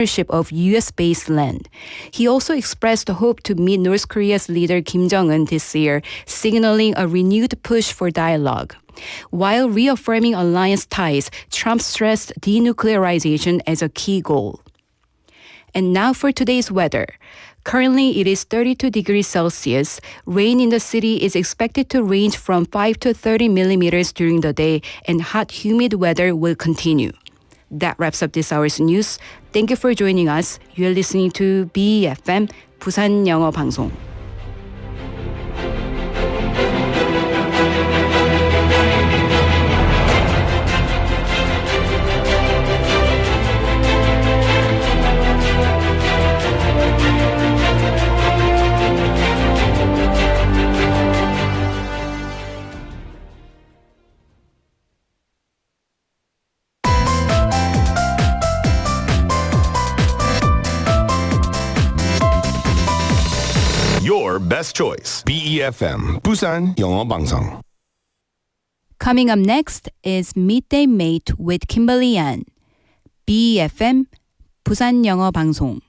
of U.S.-based land. He also expressed hope to meet North Korea's leader Kim Jong-un this year, signaling a renewed push for dialogue. While reaffirming alliance ties, Trump stressed denuclearization as a key goal. And now for today's weather. Currently, it is 32 degrees Celsius. Rain in the city is expected to range from 5 to 30 millimeters during the day, and hot, humid weather will continue. That wraps up this hour's news. Thank you for joining us. You're listening to BEFM, 부산영어방송. Your best choice. BEFM, 부산영어방송. Coming up next is Midday Mate with Kimberly Ann. BEFM, 부산영어방송.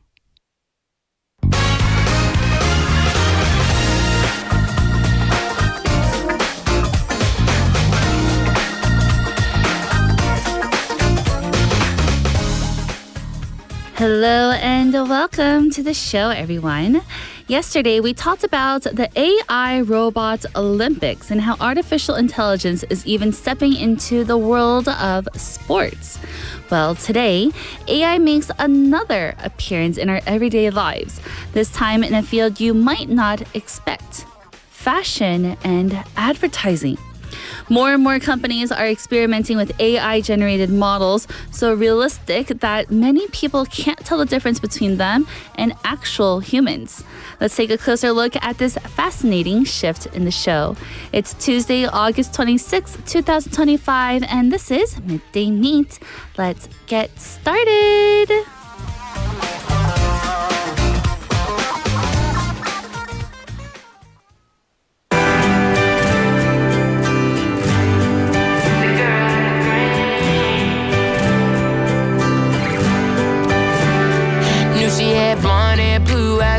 Hello and welcome to the show, everyone. Yesterday, we talked about the AI Robot Olympics and how artificial intelligence is even stepping into the world of sports. Well, today, AI makes another appearance in our everyday lives, this time in a field you might not expect: fashion and advertising. More and more companies are experimenting with AI-generated models so realistic that many people can't tell the difference between them and actual humans. Let's take a closer look at this fascinating shift in the show. It's Tuesday, August 26, 2025, and this is Midday Mate. Let's get started.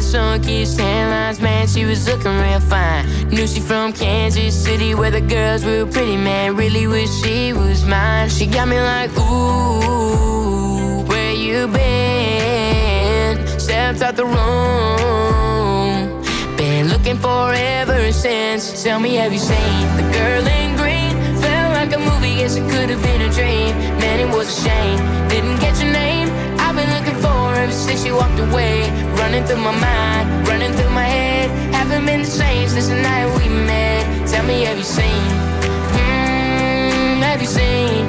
Sunkies, tan lines, man, she was looking real fine. Knew she from Kansas City, where the girls were pretty, man. Really wish she was mine. She got me like, ooh, where you been? Stepped out the room, been looking for ever since. Tell me, have you seen the girl in green? Felt like a movie, guess it could have been a dream. Man, it was a shame, didn't get your name. I've been looking for her ever since she walked away. Running through my mind, running through my head. Haven't been the same since the night we met. Tell me, have you seen? Have you seen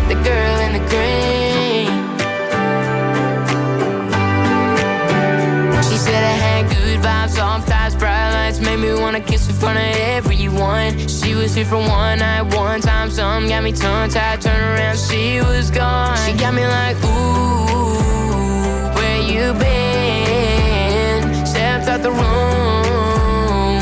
the girl in the green? She said I had good vibes, soft eyes, bright lights, made me wanna kiss in front of everyone. She was here for one night, one time, something got me tongue-tied. Turn around, she was gone. She got me like, ooh, where you been? Stepped out the room,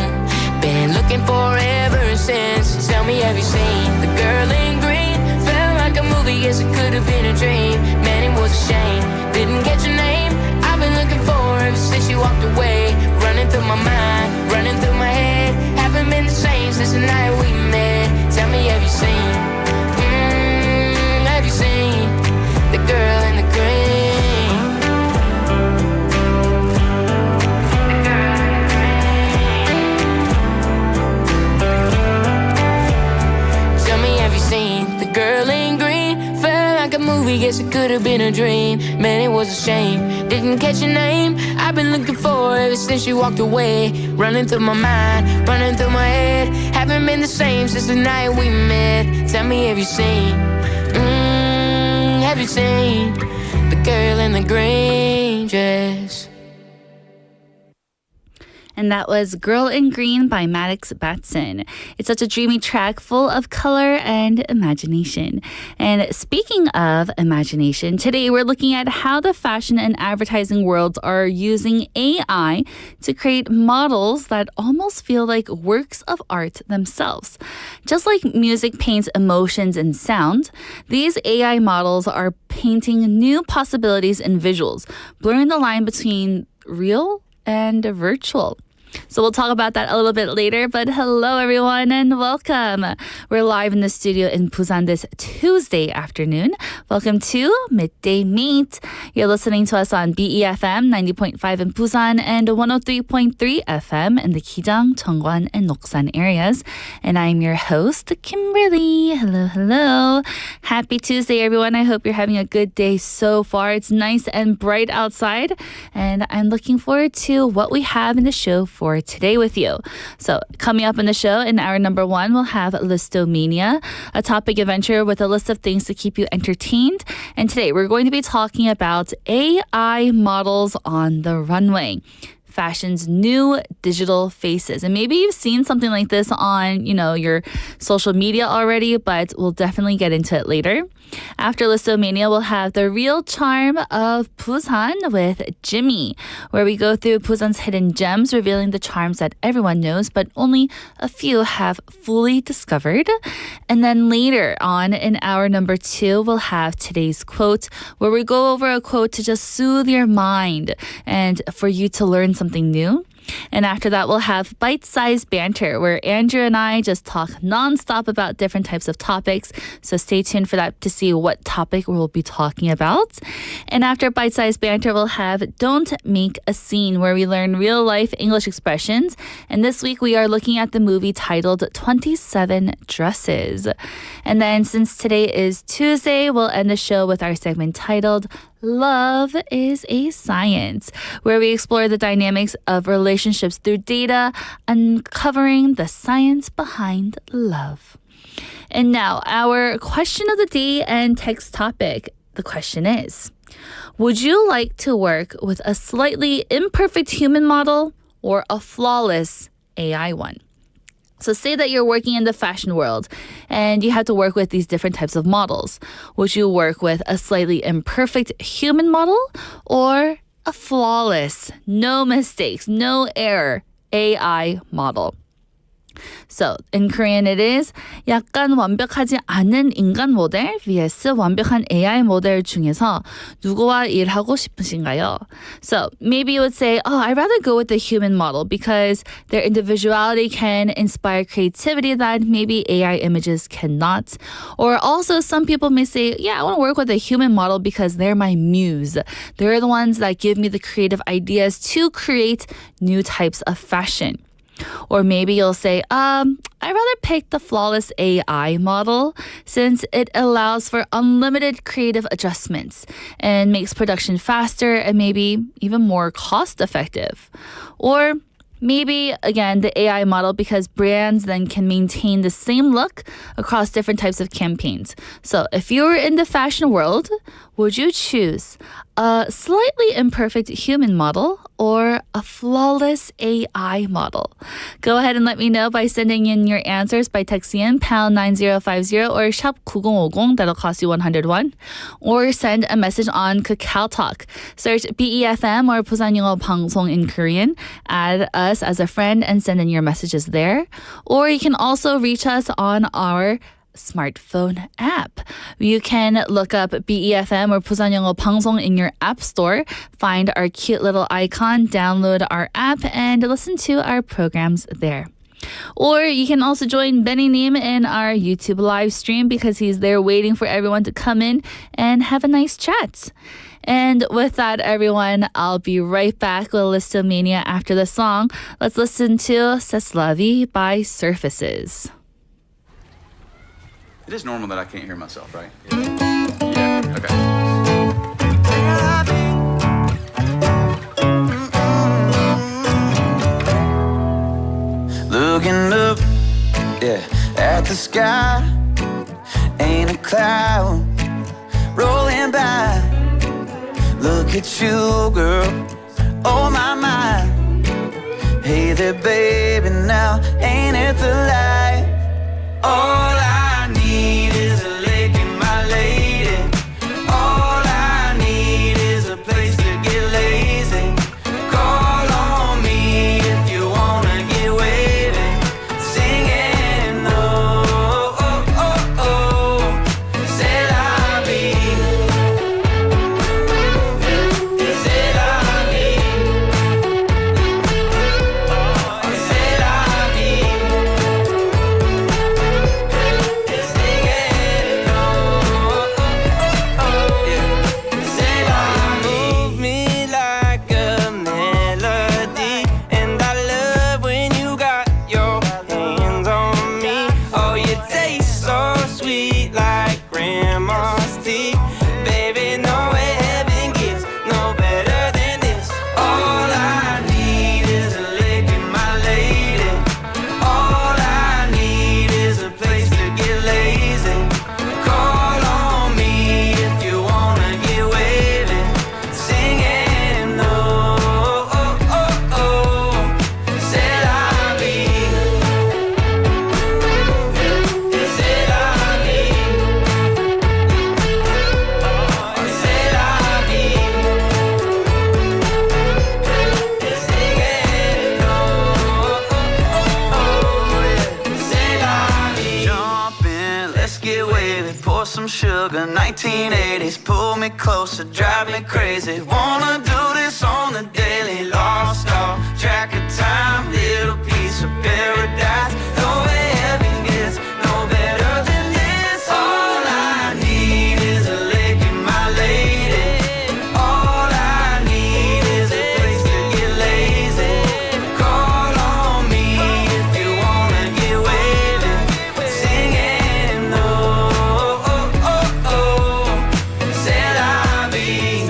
been looking for ever since. Tell me, have you seen the girl in green? Felt like a movie, guess it could have been a dream. Man, it was a shame, didn't get your name. I've been looking for her ever since she walked away. Running through my mind, running through my head. Haven't been the same since the night we met. Tell me, have you seen? Have you seen the girl in the green? Tell me, have you seen the girl in green? Felt like a movie, guess it could have been a dream. Man, it was a shame, didn't catch your name. I've been looking for her ever since she walked away. Running through my mind, running through my head. Haven't been the same since the night we met. Tell me, have you seen? Have you seen the girl in the green dress? And that was Girl in Green by Maddox Batson. It's such a dreamy track full of color and imagination. And speaking of imagination, today we're looking at how the fashion and advertising worlds are using AI to create models that almost feel like works of art themselves. Just like music paints emotions and sound, these AI models are painting new possibilities in visuals, blurring the line between real and virtual. So we'll talk about that a little bit later, but hello everyone and welcome. We're live in the studio in Busan this Tuesday afternoon. Welcome to Midday Mate. You're listening to us on BEFM 90.5 in Busan and 103.3 FM in the Gijang, Cheongwan, and Noksan areas. And I'm your host, Kimberly. Hello, hello. Happy Tuesday, everyone. I hope you're having a good day so far. It's nice and bright outside, and I'm looking forward to what we have in the show for today with you. So coming up in the show in hour number 1, we'll have Listomania, a topic adventure with a list of things to keep you entertained. And today we're going to be talking about AI models on the runway. Fashion's new digital faces. And maybe you've seen something like this on, your social media already, but we'll definitely get into it later. After Listomania, we'll have the real charm of Busan with Jimmy, where we go through Busan's hidden gems, revealing the charms that everyone knows, but only a few have fully discovered. And then later on in hour number 2, we'll have today's quote, where we go over a quote to just soothe your mind and for you to learn something new. And after that, we'll have bite-sized banter where Andrew and I just talk nonstop about different types of topics. So stay tuned for that to see what topic we'll be talking about. And after bite-sized banter, we'll have Don't Make a Scene where we learn real-life English expressions. And this week, we are looking at the movie titled 27 Dresses. And then since today is Tuesday, we'll end the show with our segment titled Love is a Science, where we explore the dynamics of relationships through data, uncovering the science behind love. And now, our question of the day and text topic. The question is, would you like to work with a slightly imperfect human model or a flawless AI one? So say that you're working in the fashion world and you have to work with these different types of models. Would you work with a slightly imperfect human model or a flawless, no mistakes, no error AI model? So in Korean it is 약간 완벽하지 않은 인간 모델 vs 완벽한 AI 모델 중에서 누구와 일하고 싶으신가요? So maybe you would say, I'd rather go with the human model because their individuality can inspire creativity that maybe AI images cannot. Or also some people may say, I want to work with a human model because they're my muse. They're the ones that give me the creative ideas to create new types of fashion. Or maybe you'll say, I'd rather pick the flawless AI model since it allows for unlimited creative adjustments and makes production faster and maybe even more cost effective. Or maybe, again, the AI model because brands then can maintain the same look across different types of campaigns. So if you were in the fashion world, would you choose a slightly imperfect human model or a flawless AI model? Go ahead and let me know by sending in your answers by texting in pound 9050 or shop 9050. That'll cost you 101. Or send a message on Kakao Talk. Search BEFM or 부산영어방송 in Korean. Add us as a friend and send in your messages there. Or you can also reach us on our smartphone app. You can look up BEFM or 부산영어방송 in your app store, find our cute little icon, download our app, and listen to our programs there. Or you can also join Benny Nim in our YouTube live stream because he's there waiting for everyone to come in and have a nice chat. And with that, everyone, I'll be right back with Listomania after the song. Let's listen to C'est la vie by Surfaces. It is normal that I can't hear myself, right? Yeah. Okay. Looking up, at the sky, ain't a cloud rolling by. Look at you, girl, oh my, my. Hey there, baby, now ain't it the light? All I need is a lake and my lady. All I need is a place to get lazy. Call on me if you wanna get wavy. Singing, oh, oh, oh, oh. C'est la vie. C'est la vie. C'est la vie. Singing, oh, oh, oh, oh. C'est la vie. Move me like a melody, and I love when you got your hands on me. Oh, you taste so sweet like grandma's tea. Baby, no heaven gets no better than this. All I need is a lick and my lady. All I need is a place to get lazy. Call on me if you wanna get wavy. Singing, oh, oh, oh, oh. C'est la vie. C'est la vie. C'est la vie. Singing, oh, oh, oh, yeah. C'est la vie. Jump in, let's get wavy. Pour some sugar, 1980s. Pull me closer, drive me crazy. Wanna do this on the daily. Lost all track of time. Little piece of paradise. No heaven gets no better than this. All I need is a lick and my lady. All I need is a place to get lazy. Call on me if you wanna get wavy. Singing, oh, oh, oh, oh. C'est la vie.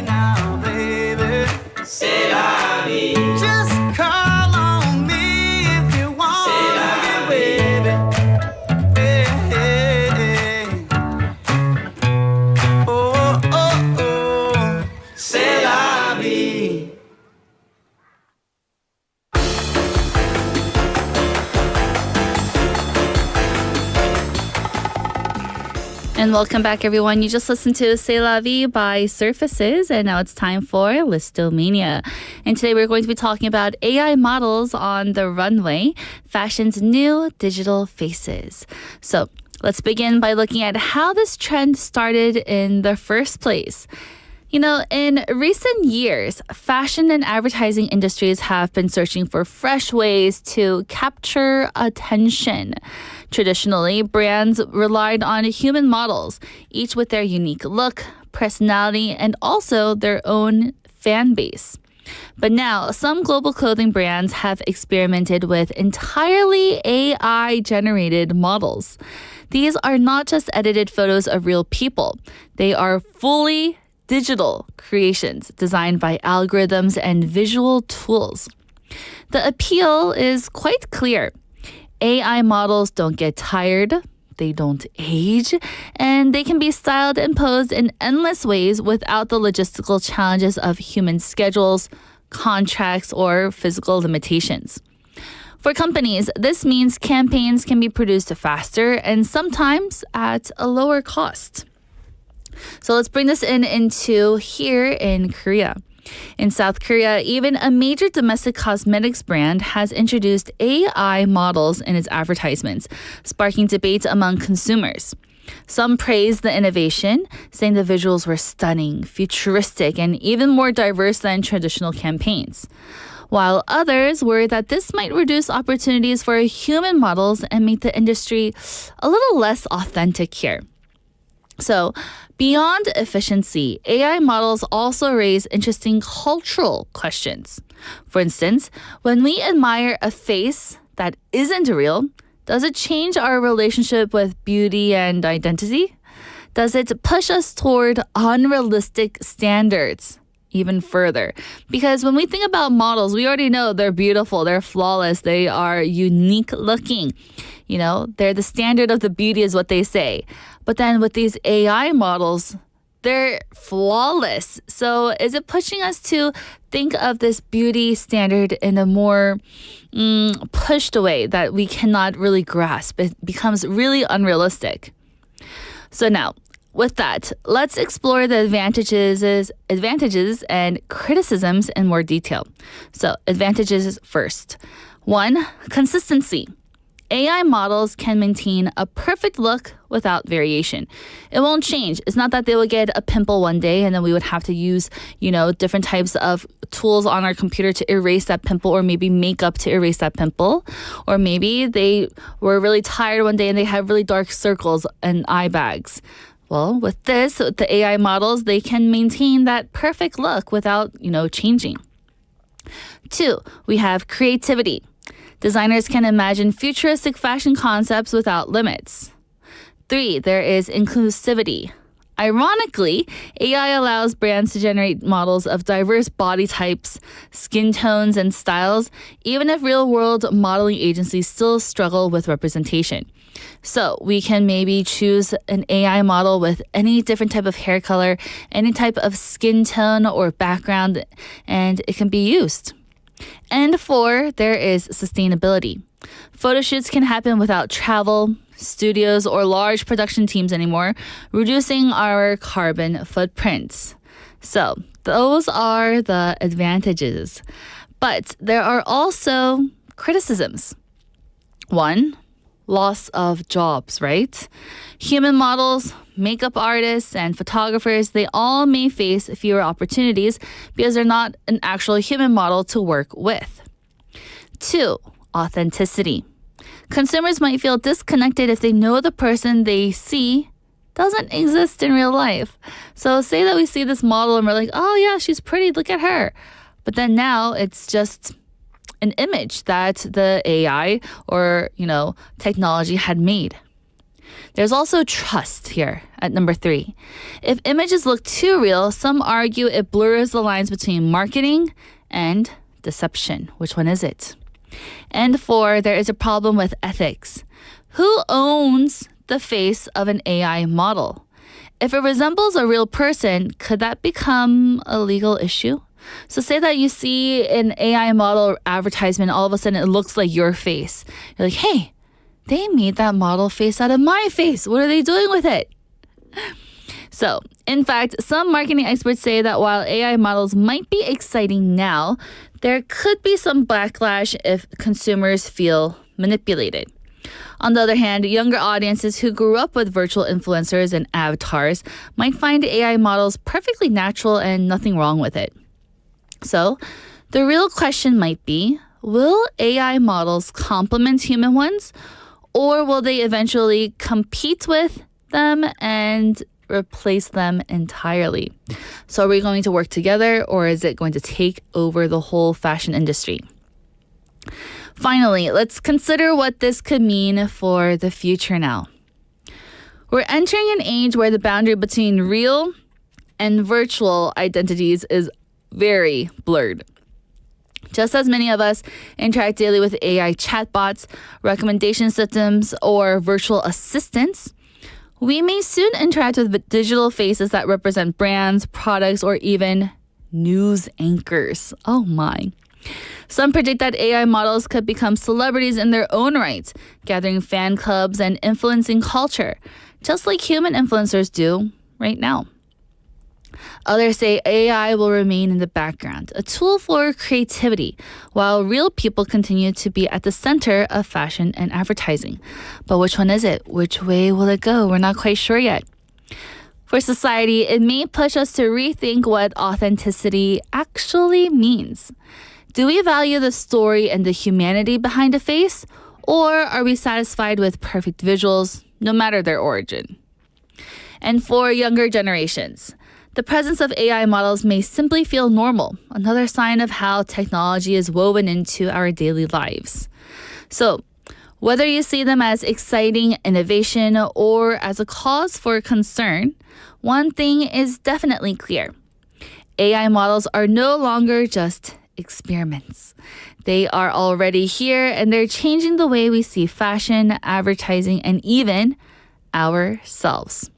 Now, baby. C'est la vie. Just call on me if you wanna get wavy. Hey, hey, hey. Oh, oh, oh. C'est la vie. And welcome back, everyone. You just listened to C'est la vie by Surfaces, and now it's time for Listomania. And today we're going to be talking about AI models on the runway, fashion's new digital faces. So let's begin by looking at how this trend started in the first place. You know, in recent years, fashion and advertising industries have been searching for fresh ways to capture attention. Traditionally, brands relied on human models, each with their unique look, personality, and also their own fan base. But now, some global clothing brands have experimented with entirely AI-generated models. These are not just edited photos of real people. They are fully digital creations designed by algorithms and visual tools. The appeal is quite clear. AI models don't get tired, they don't age, and they can be styled and posed in endless ways without the logistical challenges of human schedules, contracts, or physical limitations. For companies, this means campaigns can be produced faster and sometimes at a lower cost. So let's bring this into here in Korea. In South Korea, even a major domestic cosmetics brand has introduced AI models in its advertisements, sparking debate among consumers. Some praised the innovation, saying the visuals were stunning, futuristic, and even more diverse than traditional campaigns. While others worry that this might reduce opportunities for human models and make the industry a little less authentic here. So, beyond efficiency, AI models also raise interesting cultural questions. For instance, when we admire a face that isn't real, does it change our relationship with beauty and identity? Does it push us toward unrealistic standards even further? Because when we think about models, we already know they're beautiful, they're flawless, they are unique looking. You know, they're the standard of the beauty is what they say. But then with these AI models, they're flawless. So is it pushing us to think of this beauty standard in a more pushed way that we cannot really grasp? It becomes really unrealistic. So now, with that, let's explore the advantages and criticisms in more detail. So, advantages first. 1, consistency. AI models can maintain a perfect look without variation. It won't change. It's not that they will get a pimple one day and then we would have to use, different types of tools on our computer to erase that pimple, or maybe makeup to erase that pimple. Or maybe they were really tired one day and they have really dark circles and eye bags. Well, with the AI models, they can maintain that perfect look without, changing. 2, we have creativity. Designers can imagine futuristic fashion concepts without limits. 3, there is inclusivity. Ironically, AI allows brands to generate models of diverse body types, skin tones, and styles, even if real-world modeling agencies still struggle with representation. So we can maybe choose an AI model with any different type of hair color, any type of skin tone or background, and it can be used. And 4, there is sustainability. Photo shoots can happen without travel, studios, or large production teams anymore, reducing our carbon footprints. So those are the advantages. But there are also criticisms. 1, loss of jobs, right? Human models, makeup artists, and photographers, they all may face fewer opportunities because they're not an actual human model to work with. 2, authenticity. Consumers might feel disconnected if they know the person they see doesn't exist in real life. So say that we see this model and we're like, oh yeah, she's pretty, look at her. But then now it's just an image that the AI or, technology had made. There's also trust here at number 3. If images look too real, some argue it blurs the lines between marketing and deception. Which one is it? And 4, there is a problem with ethics. Who owns the face of an AI model? If it resembles a real person, could that become a legal issue? So say that you see an AI model advertisement, all of a sudden it looks like your face. You're like, hey, they made that model face out of my face. What are they doing with it? So, in fact, some marketing experts say that while AI models might be exciting now, there could be some backlash if consumers feel manipulated. On the other hand, younger audiences who grew up with virtual influencers and avatars might find AI models perfectly natural and nothing wrong with it. So, the real question might be, will AI models complement human ones, or will they eventually compete with them and replace them entirely? So are we going to work together, or is it going to take over the whole fashion industry? Finally, let's consider what this could mean for the future now. We're entering an age where the boundary between real and virtual identities is very blurred. Just as many of us interact daily with AI chatbots, recommendation systems, or virtual assistants, we may soon interact with digital faces that represent brands, products, or even news anchors. Oh my. Some predict that AI models could become celebrities in their own right, gathering fan clubs and influencing culture, just like human influencers do right now. Others say AI will remain in the background, a tool for creativity, while real people continue to be at the center of fashion and advertising. But which one is it? Which way will it go? We're not quite sure yet. For society, it may push us to rethink what authenticity actually means. Do we value the story and the humanity behind a face, or are we satisfied with perfect visuals, no matter their origin? And for younger generations, the presence of AI models may simply feel normal, another sign of how technology is woven into our daily lives. So, whether you see them as exciting innovation or as a cause for concern, one thing is definitely clear. AI models are no longer just experiments. They are already here, and they're changing the way we see fashion, advertising, and even ourselves.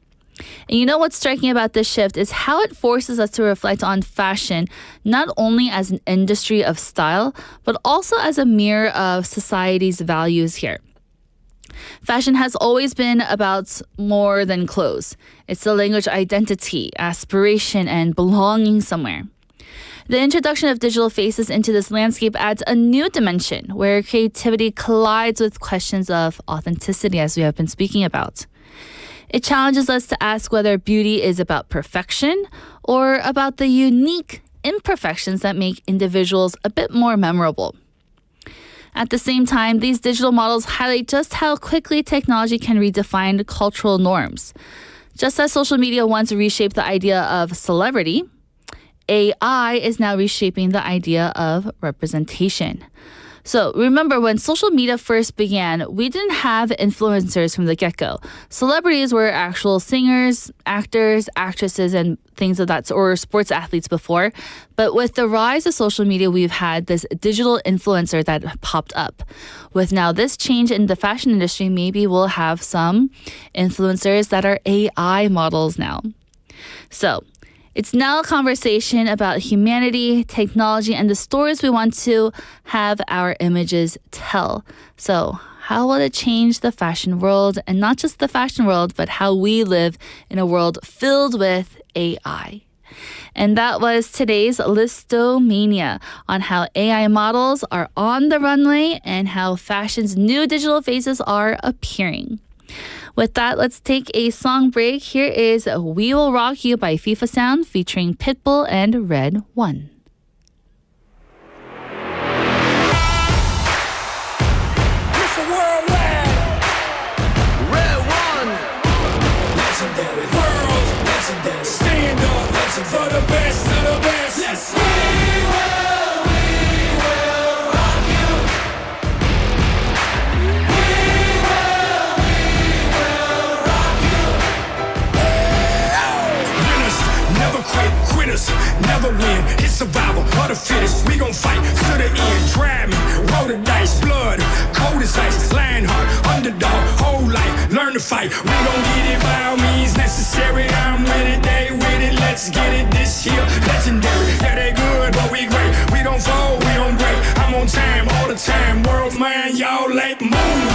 And you know what's striking about this shift is how it forces us to reflect on fashion, not only as an industry of style, but also as a mirror of society's values here. Fashion has always been about more than clothes. It's the language of identity, aspiration, and belonging somewhere. The introduction of digital faces into this landscape adds a new dimension where creativity collides with questions of authenticity, as we have been speaking about. It challenges us to ask whether beauty is about perfection or about the unique imperfections that make individuals a bit more memorable. At the same time, these digital models highlight just how quickly technology can redefine cultural norms. Just as social media once reshaped the idea of celebrity, AI is now reshaping the idea of representation. So remember, when social media first began, we didn't have influencers from the get-go. Celebrities were actual singers, actors, actresses, and things of that, or sports athletes before. But with the rise of social media, we've had this digital influencer that popped up. With now this change in the fashion industry, maybe we'll have some influencers that are AI models now. So it's now a conversation about humanity, technology, and the stories we want to have our images tell. So how will it change the fashion world? And not just the fashion world, but how we live in a world filled with AI. And that was today's Listomania on how AI models are on the runway and how fashion's new digital faces are appearing. With that, let's take a song break. Here is We Will Rock You by FIFA Sound featuring Pitbull and Red One. Listen worldwide. Red One. Legendary. World. Legendary. Stand up. Legendary. For the best of the best. Let's go. Never win, it's survival of the fittest. We gon' fight to the end. Try me, roll the dice, blood, cold as ice, lion heart, underdog, whole life, learn to fight. We gon' get it by all means necessary. I'm with it, they with it. Let's get it this year. Legendary, yeah they good, but we great. We don't fold, we don't break. I'm on time all the time. World man, y'all like move.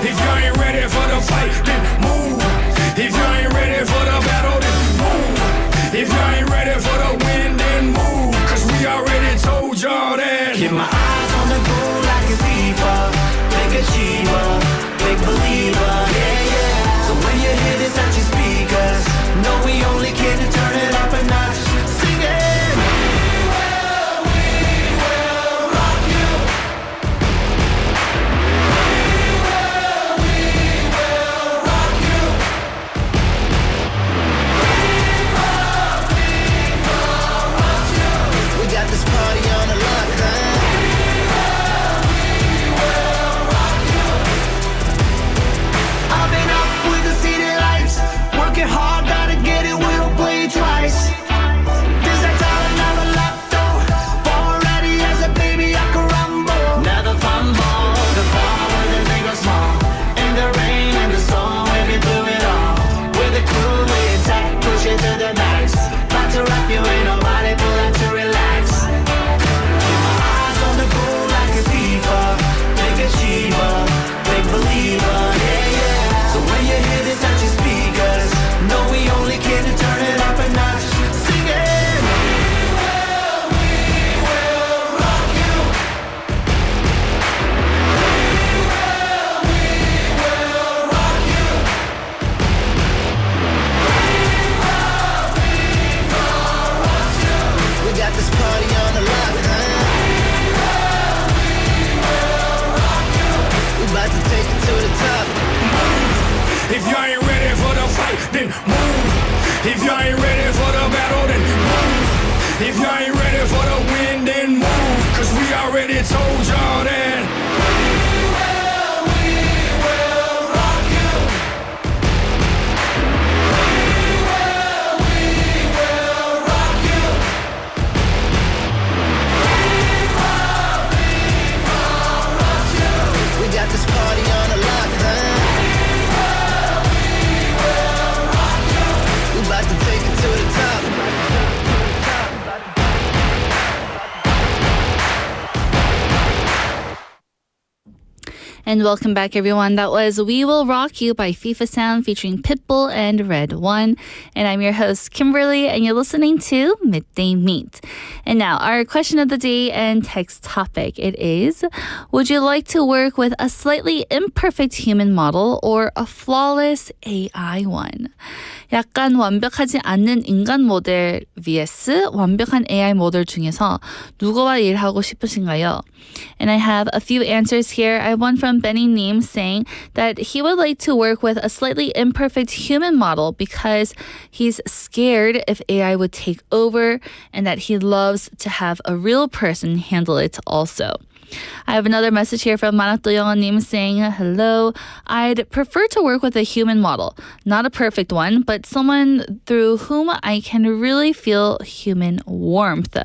If you ain't ready for the fight, then move. If you ain't ready for the battle, then move. If you ain't ready for the win, then move. Cause we already told y'all that. Keep my eyes on the goal like a FIFA. Big achiever, big believer, yeah, yeah. So when you hear this at your speakers, know we only came to turn it up a notch. Sing it. We will rock you. We will rock you. We got this party on the lockdown. I've been up with the city lights, working hard, gotta get it, we don't play twice. This that time, never left though. Born ready as a baby, I can rumble. Never fumble, the ball with the big or small. In the rain and the storm, we've been through it all. With the crew, we attack, push it to the max. About to rock you, ain't nobody pull out to relax. Keep my eyes on the goal like a FIFA. Big achiever, big believer, yeah, yeah. So when you hear this at your speakers, know we only came to turn it up a notch. Sing it. We will rock you. We will rock you. We got this party on the lockdown. We about to take it to the top. If you ain't ready for the fight, then move. If you ain't ready for the battle, then move. If you ain't ready for the win, then move. Cause we already told y'all that. We will rock you. We will rock you. We got this party on the lockdown. And welcome back, everyone. That was We Will Rock You by FIFA Sound featuring Pitbull and Red One. And I'm your host, Kimberly, and you're listening to Midday Mate. And now, our question of the day and text topic. It is, would you like to work with a slightly imperfect human model or a flawless AI one? 약간 완벽하지 않는 인간 모델 vs 완벽한 AI 모델 중에서 누구와 일하고 싶으신가요? And I have a few answers here. I have one from Benny Neem saying that he would like to work with a slightly imperfect human model because he's scared if AI would take over and that he loves to have a real person handle it also. I have another message here from Manakdo Youngnim saying, hello, I'd prefer to work with a human model. Not a perfect one, but someone through whom I can really feel human warmth.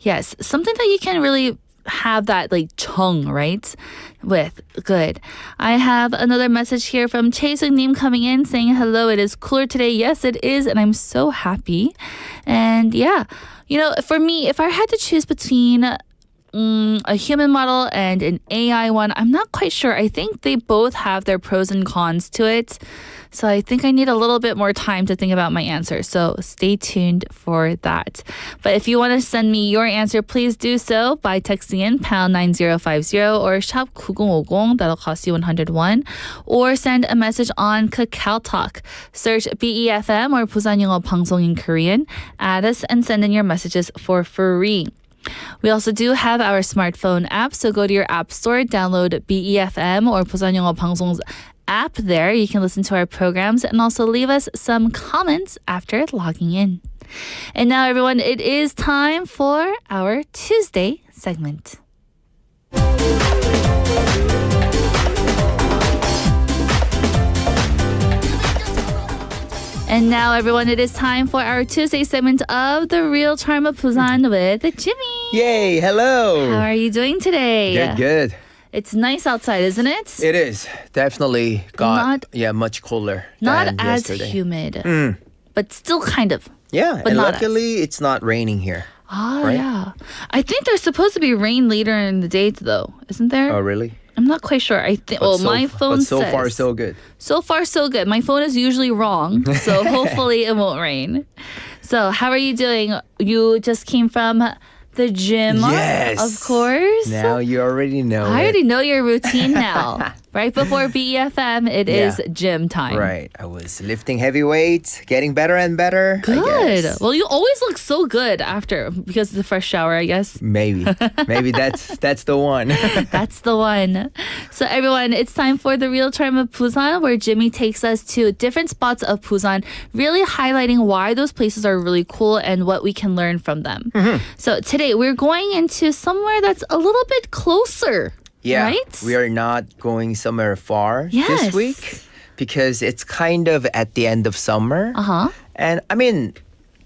Yes, something that you can really have that like chung, right? With. Good. I have another message here from Chae Sung-nim coming in saying, hello, it is cooler today. Yes, it is, and I'm so happy. And yeah, you know, for me, if I had to choose between a human model and an AI one, I'm not quite sure. I think they both have their pros and cons to it. So I think I need a little bit more time to think about my answer. So stay tuned for that. But if you want to send me your answer, please do so by texting in pound 9050 or shop 9050. That'll cost you 101. Or send a message on Kakao Talk. Search BEFM or 부산영어방송 in Korean. Add us and send in your messages for free. We also do have our smartphone app, so go to your app store, download BEFM or 부산영어방송's app there. You can listen to our programs and also leave us some comments after logging in. And now, everyone, it is time for our Tuesday segment. And now, everyone, it is time for our Tuesday segment of The Real Charm of Busan with Jimmy. Yay, hello. How are you doing today? Good. It's nice outside, isn't it? It is. Definitely got much cooler Not than as yesterday. humid, but still kind of. Yeah, but and not luckily it's not raining here. Right? Yeah. I think there's supposed to be rain later in the day, though, isn't there? Oh, really? I'm not quite sure. I think. Well, my phone so says. far, so good. So far, so good. My phone is usually wrong, so hopefully it won't rain. So, how are you doing? You just came from the gym, Yes. of course. Now you already know. I it. already know your routine now. Right before BEFM, it is gym time. Right. I was lifting heavy weights, getting better and better. I Good. guess. Well, you always look so good after because of the fresh shower, I guess. Maybe that's the one. That's the one. So everyone, it's time for The Real Charm of Busan, where Jimmy takes us to different spots of Busan, really highlighting why those places are really cool and what we can learn from them. So today we're going into somewhere that's a little bit closer. Yeah, Right? we are not going somewhere far Yes. this week because it's kind of at the end of summer. Uh-huh. And I mean,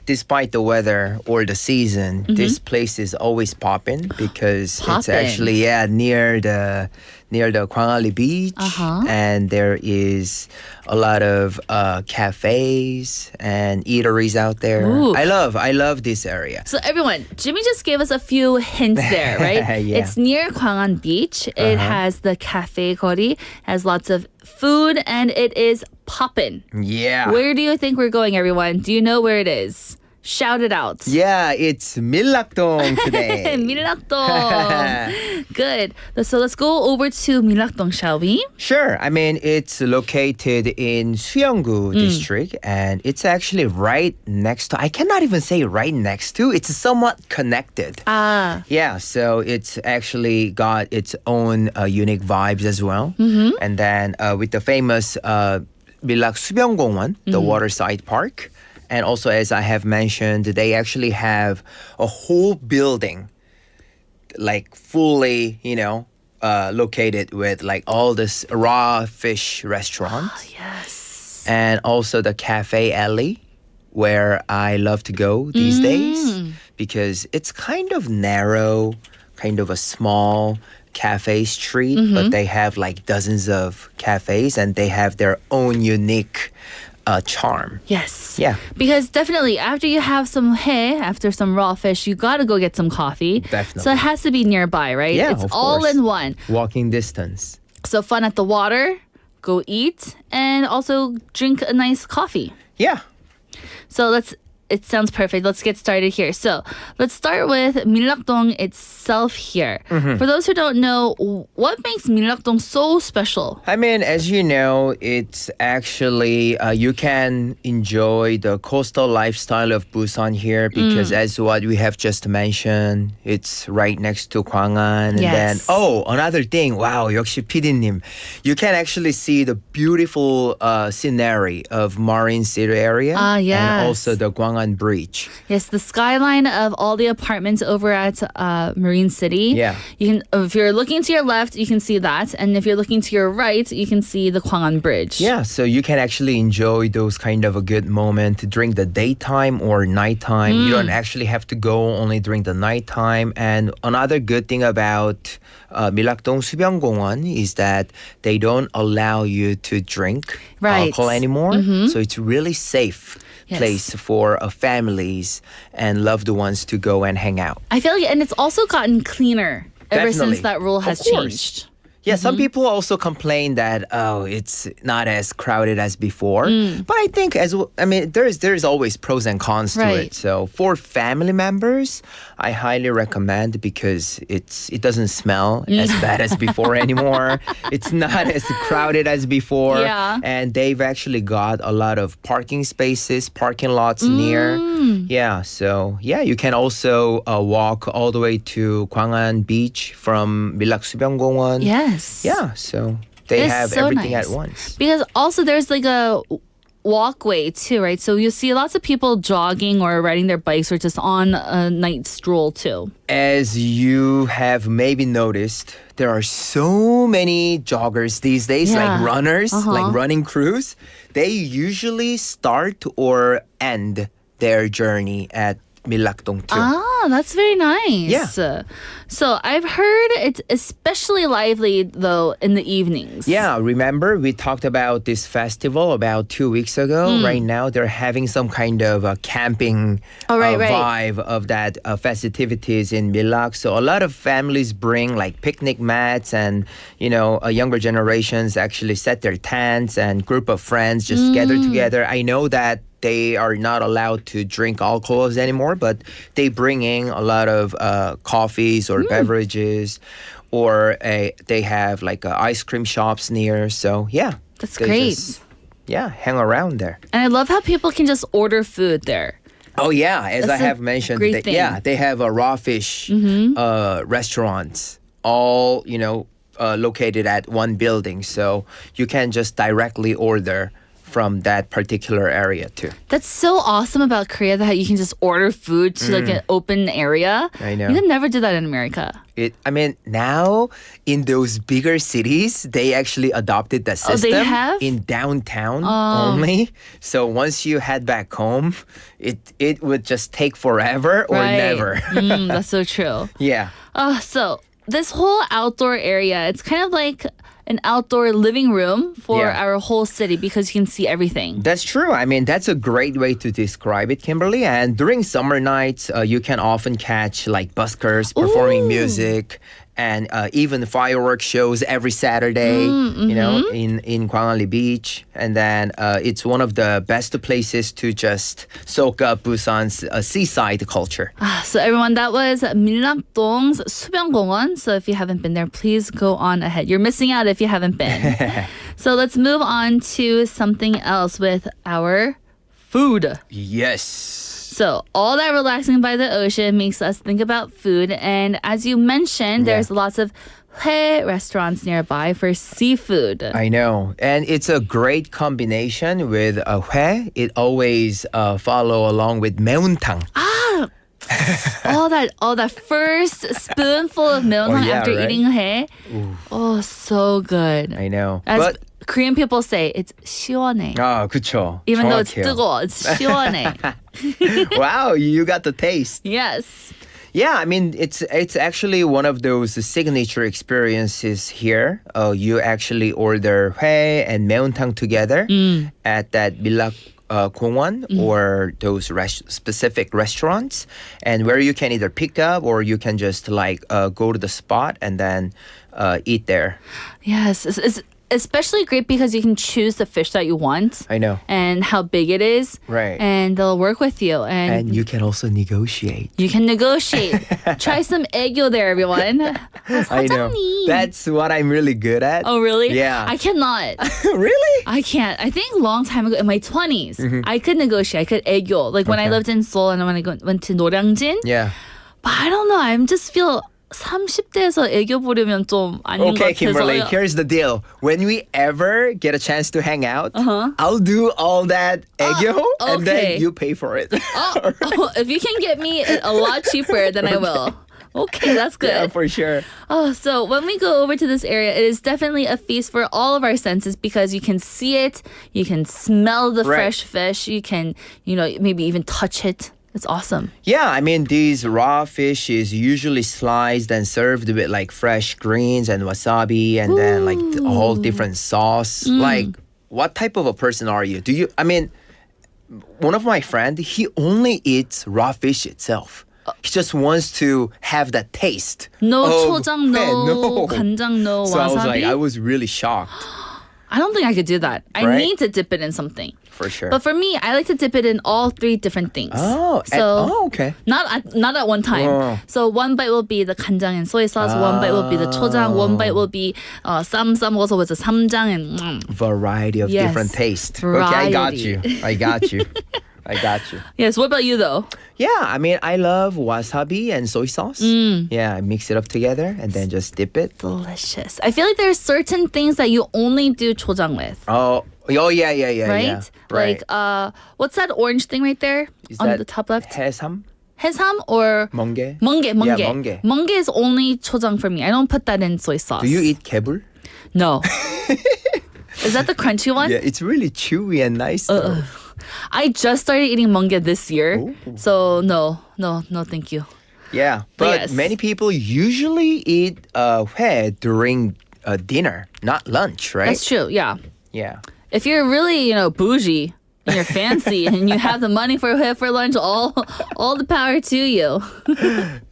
despite the weather or the season, this place is always popping because it's Poppin'. actually near the Kwangali Beach, and there is a lot of cafes and eateries out there. Ooh. I love this area. So everyone, Jimmy just gave us a few hints there, right? Yeah. It's near Gwangan Beach. It has the cafe 거리, has lots of food, and it is poppin'. Yeah. Where do you think we're going, everyone? Do you know where it is? Shout it out. Yeah, it's Millakdong today. Milakdong. Good. So let's go over to Milakdong, shall we? Sure. I mean, it's located in Suyeonggu district, and it's actually right next to, I cannot even say right next to, it's somewhat connected. Ah. Yeah, so it's actually got its own unique vibes as well. And then with the famous Millak Subyeonggongwon, the waterside park. And also, as I have mentioned, they actually have a whole building, like fully, located with like all this raw fish restaurants. Yes. And also the cafe alley, where I love to go these days because it's kind of narrow, kind of a small cafe street, but they have like dozens of cafes and they have their own unique charm. Yes. Yeah. Because definitely after you have some after some raw fish, you got to go get some coffee. Definitely. So it has to be nearby, right? Yeah, It's of all course. in one. Walking distance. So fun at the water, go eat, and also drink a nice coffee. Yeah. So it sounds perfect. Let's get started here. So let's start with Millakdong itself here. For those who don't know, what makes Millakdong so special? I mean, as you know, it's actually, you can enjoy the coastal lifestyle of Busan here because as what we have just mentioned, it's right next to Gwangan. And Yes. then, another thing. Wow, 역시 PD님. You can actually see the beautiful scenery of Marine City area. Yes. And also the Gwangan Bridge. Yes, the skyline of all the apartments over at Marine City. Yeah. You can, if you're looking to your left, you can see that, and if you're looking to your right, you can see the Gwangan Bridge. Yeah, so you can actually enjoy those kind of a good moment during the daytime or nighttime. You don't actually have to go only during the nighttime. And another good thing about Millakdong 수변공원 is that they don't allow you to drink Right. alcohol anymore. So it's really safe place for families and loved ones to go and hang out. I feel like, and it's also gotten cleaner ever Definitely. since that rule has Of course. changed. Yeah, some people also complain that it's not as crowded as before. But I think there's always pros and cons to Right. it. So for family members, I highly recommend because it doesn't smell as bad as before anymore. It's not as crowded as before. Yeah. And they've actually got a lot of parking spaces, parking lots near. Yeah, so you can also walk all the way to Gwangan Beach from Millaksubyong공원. Yes. Yeah, so they It is have so everything nice. at once. Because also there's like a walkway too, right? So you see lots of people jogging or riding their bikes or just on a night stroll too. As you have maybe noticed, there are so many joggers these days, Yeah. like runners, Uh-huh. like running crews. They usually start or end their journey at Millakdong too. Ah, that's very nice. Yeah. So I've heard it's especially lively though in the evenings. Yeah, remember we talked about this festival about 2 weeks ago. Right now, they're having some kind of a camping right. vibe of that festivities in Milak. So a lot of families bring like picnic mats, and younger generations actually set their tents, and group of friends just gather together. I know that they are not allowed to drink alcohols anymore, but they bring in a lot of coffees or beverages, or they have like ice cream shops near. So That's they great. just, hang around there. And I love how people can just order food there. Oh yeah, as That's I a have mentioned, great thing. they have a raw fish restaurants, all located at one building, so you can just directly order from that particular area too. That's so awesome about Korea that you can just order food to like an open area. I know. You can never do that in America. Now in those bigger cities, they actually adopted the Oh, they system have? in downtown only. So once you head back home, it would just take forever or Right. never. That's so true. Yeah. So this whole outdoor area, it's kind of like an outdoor living room for Yeah. our whole city because you can see everything. That's true. I mean, that's a great way to describe it, Kimberly. And during summer nights, you can often catch like buskers performing music, and even fireworks shows every Saturday, in Gwangali Beach. And then it's one of the best places to just soak up Busan's seaside culture. So everyone, that was Millakdong's 수변공원. So if you haven't been there, please go on ahead. You're missing out if you haven't been. So let's move on to something else with our food. Yes. So all that relaxing by the ocean makes us think about food. And as you mentioned, there's lots of 회 restaurants nearby for seafood. I know. And it's a great combination with 회. It always follow along with 매운탕. all that first spoonful of 매운탕 yeah, after right? eating 회. Oh, so good. I know. As but Korean people say, it's 시원해. 그쵸. Even though it's 정확해요. 뜨거워, it's 시원해. Wow, you got the taste. Yes. Yeah, I mean, it's actually one of those signature experiences here. You actually order 회 and 매운탕 together at that Millak 공원 or those specific restaurants, and where you can either pick up or you can just like go to the spot and then eat there. Yes, it's especially great because you can choose the fish that you want. I know. And how big it is. Right. And they'll work with you. And you can also negotiate. You can negotiate. Try some aegyo there, everyone. I know. That's what I'm really good at. Oh, really? Yeah. I cannot. Really? I can't. I think a long time ago, in my 20s, I could negotiate. I could aegyo. Like when I lived in Seoul and when I went to Noryangjin. Yeah. But I don't know. I just feel 30대에서 애교 부리면 좀 아닌 것 Okay, 같아서. Kimberly, here's the deal. When we ever get a chance to hang out, I'll do all that 애교 and then okay. you pay for it. If you can get me a lot cheaper, then I will. Okay, that's good. Yeah, for sure. Oh, so when we go over to this area, it is definitely a feast for all of our senses because you can see it, you can smell the fresh fish, you can, maybe even touch it. It's awesome. Yeah, I mean, these raw fish is usually sliced and served with like fresh greens and wasabi and then like a whole different sauce. Like, what type of a person are you? One of my friends, he only eats raw fish itself. He just wants to have that taste. No of, 초장, no no. 간장, no So wasabi. I was really shocked. I don't think I could do that. I Right? need to dip it in something. For sure. But for me, I like to dip it in all 3 different things. Okay. Not at one time. Oh. So one bite will be the 간장 and soy sauce. One bite will be the 초장. One bite will be 쌈 also with the samjang and Variety of Yes. different taste. Variety. Okay, I got you. I got you. Yes. What about you though? Yeah, I mean, I love wasabi and soy sauce. Yeah, I mix it up together and then just dip it. Delicious. I feel like there's certain things that you only do 초장 with. Oh, yeah. Right? Yeah. Right. Like what's that orange thing right there Is on that the top left? 해삼? 해삼 or 멍게? 멍게. Yeah, 멍게. 멍게 is only 초장 for me. I don't put that in soy sauce. Do you eat 개불? No. Is that the crunchy one? Yeah, it's really chewy and nice. though. I just started eating 멍게 this year. Ooh. So no, thank you. Yeah, but yes. many people usually eat 회 during dinner, not lunch, right? That's true, yeah. Yeah. If you're really, bougie and you're fancy and you have the money for lunch, all the power to you.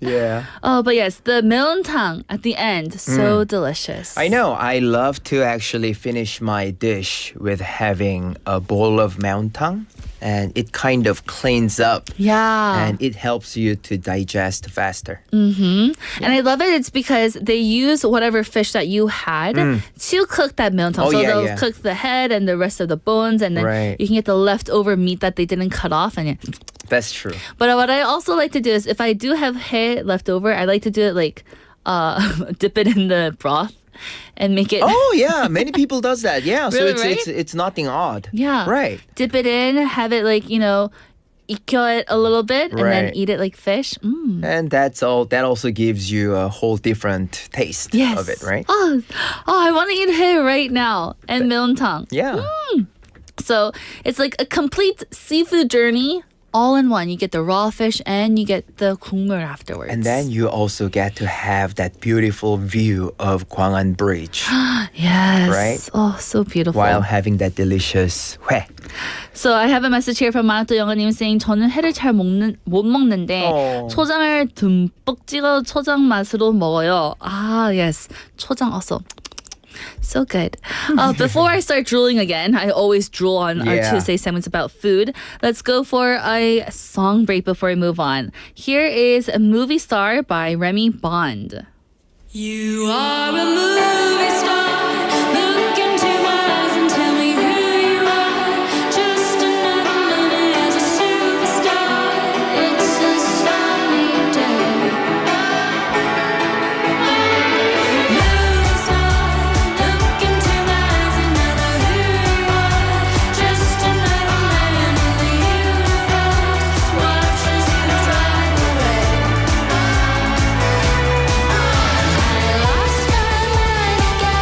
Yeah. Oh, but yes, the meontang at the end, so delicious. I know. I love to actually finish my dish with having a bowl of meontang, and it kind of cleans up. Yeah. And it helps you to digest faster. And I love it. It's because they use whatever fish that you had to cook that meontang. Oh, so yeah, they'll yeah. cook the head and the rest of the bones, and then Right. you can get the leftover meat that they didn't cut off. And That's true. But what I also like to do is if I do have hay left over, I like to do it like dip it in the broth and make it. Oh yeah, many people does that. Yeah, Really, so right? it's nothing odd. Yeah. Right. Dip it in, have it like, ikyo it a little bit, and then Right. eat it like fish. And that's all. That also gives you a whole different taste Yes. of it, right? Oh, I want to eat hay right now. And meontang. Yeah. So it's like a complete seafood journey all in one. You get the raw fish and you get the 국물 afterwards. And then you also get to have that beautiful view of Gwangan Bridge yes. Right? Oh, so beautiful. while having that delicious 회. So I have a message here from 마라토 영어님 saying 저는 회를 잘 못 먹는데 초장을 듬뿍 찍어 초장 맛으로 먹어요. Ah, yes. 초장 also. So good. Before I start drooling again, I always drool on our Yeah. Tuesday segments about food. Let's go for a song break before we move on. Here is a Movie Star by Remy Bond. You are a movie star. Look into my eyes and tell me who you are. Just another moment as a superstar. It's a sunny day. Movie star. Look into my eyes and I know who you are. Just another man in the universe. Watch as you drive away. I lost my mind again.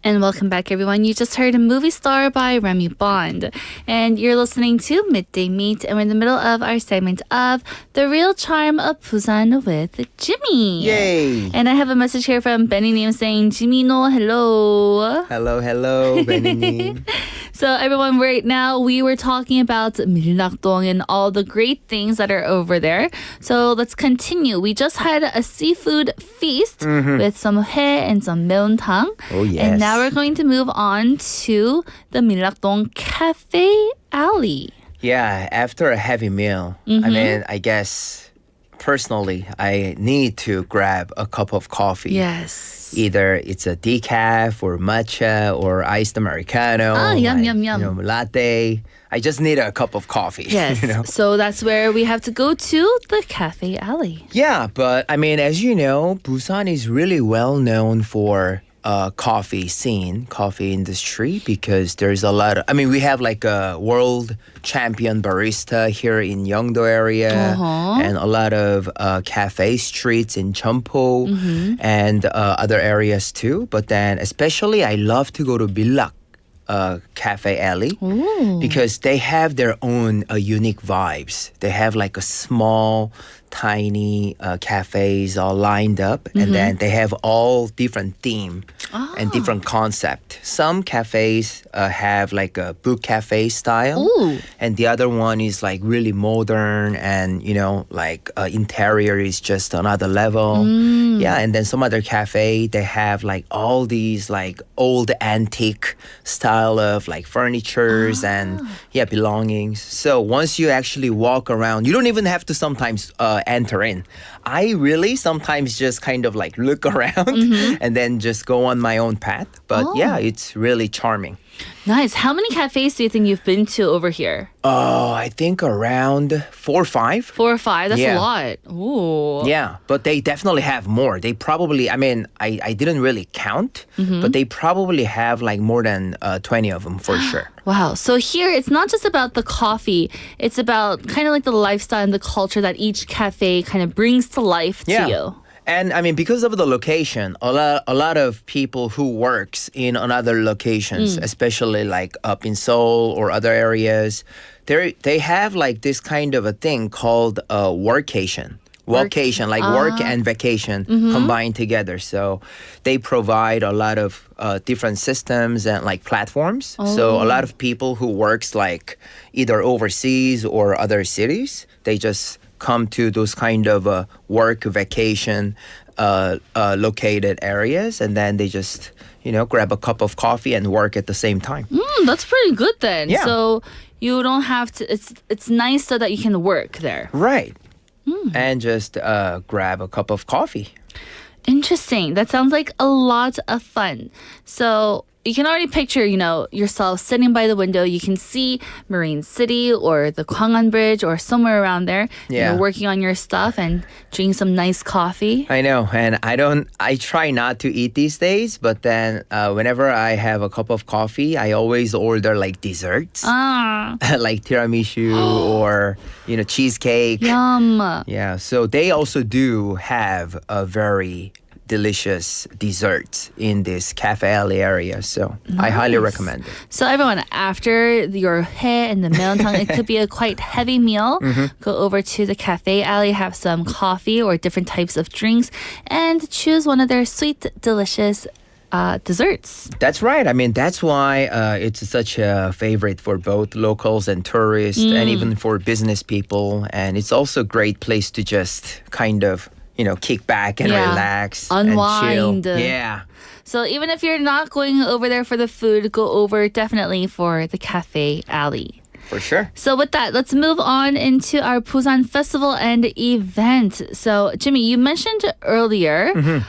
And welcome back, everyone. You just heard Movie Star by Remy Bond. And you're listening to Midday Meet, and we're in the middle of our segment of The Real Charm of Busan with Jimmy. Yay! And I have a message here from Benny Nim saying, Jimmy no, hello. Hello, Benny. So everyone, right now we were talking about Millakdong and all the great things that are over there. So let's continue. We just had a seafood feast with some hae and some meontang. Oh, yes. And now we're going to move on to the Millakdong Cafe Alley. Yeah, after a heavy meal, I mean, I guess personally, I need to grab a cup of coffee. Yes. Either it's a decaf or matcha or iced Americano. Yum, yum, yum. Latte. I just need a cup of coffee. Yes. So that's where we have to go to the Cafe Alley. Yeah, but I mean, as you know, Busan is really well known for coffee scene, coffee industry, because there's a lot of, I mean, we have like a world champion barista here in Yeongdo area and a lot of cafe streets in Cheonpo and other areas too. But then especially I love to go to Billak Cafe Alley because they have their own unique vibes. They have like a small, tiny cafes all lined up, and then they have all different theme and different concept. Some cafes have like a book cafe style, and the other one is like really modern and like interior is just another level. Yeah, and then some other cafe they have like all these like old antique style of like furnitures and belongings. So once you actually walk around, you don't even have to sometimes enter in. I really sometimes just kind of like look around and then just go on my own path. But yeah, it's really charming. Nice. How many cafes do you think you've been to over here? I think around 4 or 5. 4 or 5? That's a Yeah. lot. Ooh. Yeah, but they definitely have more. They probably, I mean, I didn't really count, but they probably have like more than 20 of them for sure. Wow. So here, it's not just about the coffee. It's about kind of like the lifestyle and the culture that each cafe kind of brings to life to you. And I mean, because of the location, a lot of people who works in another locations, especially like up in Seoul or other areas, they have like this kind of a thing called a workation. Workation, like work and vacation combined together. So they provide a lot of different systems and like platforms. So a lot of people who works like either overseas or other cities, they just come to those kind of work vacation located areas, and then they just grab a cup of coffee and work at the same time. That's pretty good then. Yeah. So you don't have to, it's nice so that you can work there. Right. And just grab a cup of coffee. Interesting. That sounds like a lot of fun. So you can already picture, yourself sitting by the window. You can see Marine City or the Gwangan Bridge or somewhere around there. Yeah. Working on your stuff and drinking some nice coffee. I know, and I try not to eat these days, but then whenever I have a cup of coffee, I always order like desserts, like tiramisu or cheesecake. Yum. Yeah, so they also do have a very delicious desserts in this cafe alley area, so I highly recommend it. So everyone, after your hae and the meontang, it could be a quite heavy meal. Go over to the cafe alley, have some coffee or different types of drinks, and choose one of their sweet, delicious desserts. That's right. I mean, that's why it's such a favorite for both locals and tourists, and even for business people. And it's also a great place to just kind of kick back and relax, unwind, and chill. Yeah. So even if you're not going over there for the food, go over definitely for the cafe alley. For sure. So with that, let's move on into our Busan festival and event. So Jimmy, you mentioned earlier,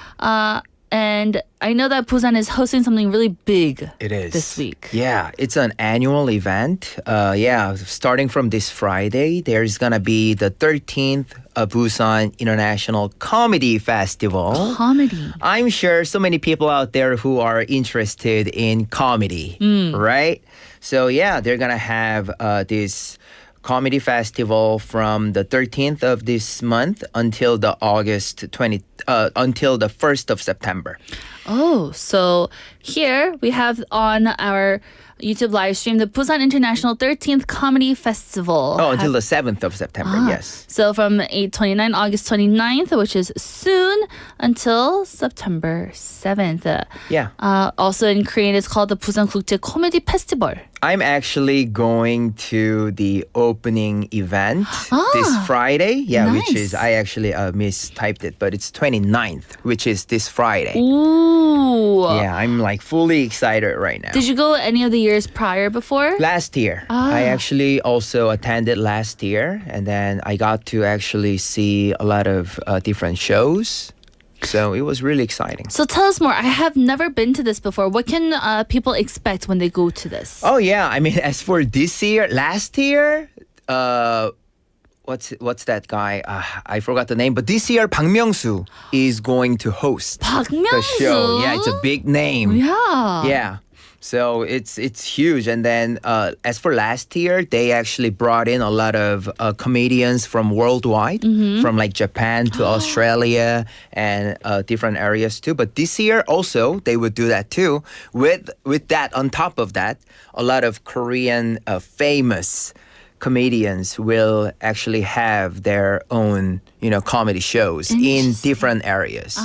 and I know that Busan is hosting something really big. It is. This week. Yeah, it's an annual event. Starting from this Friday, there's going to be the 13th Busan International Comedy Festival. Comedy. I'm sure so many people out there who are interested in comedy, right? So yeah, they're going to have this comedy festival from the 13th of this month until the until the 1st of September. Oh, so here we have on our YouTube live stream the Busan International 13th Comedy Festival. Oh, until the 7th of September, yes. So from 8/29 August 29th, which is soon, until September 7th. Yeah. Also in Korean, it's called the Busan 국제 코미디 페스티벌. I'm actually going to the opening event this Friday. Yeah, which is, I actually mistyped it, but it's 29th, which is this Friday. Ooh. Yeah, I'm like fully excited right now. Did you go any of the years prior before? Last year. I actually also attended last year, and then I got to actually see a lot of different shows. So it was really exciting. So tell us more. I have never been to this before. What can people expect when they go to this? Oh yeah, I mean, as for this year, last year, what's that guy? I forgot the name. But this year, Park Myung-soo is going to host the show. Yeah, it's a big name. Yeah. Yeah. So it's huge. And then as for last year, they actually brought in a lot of comedians from worldwide, from like Japan to Australia and different areas too. But this year also, they would do that too. With that, on top of that, a lot of Korean famous comedians will actually have their own, comedy shows in different areas.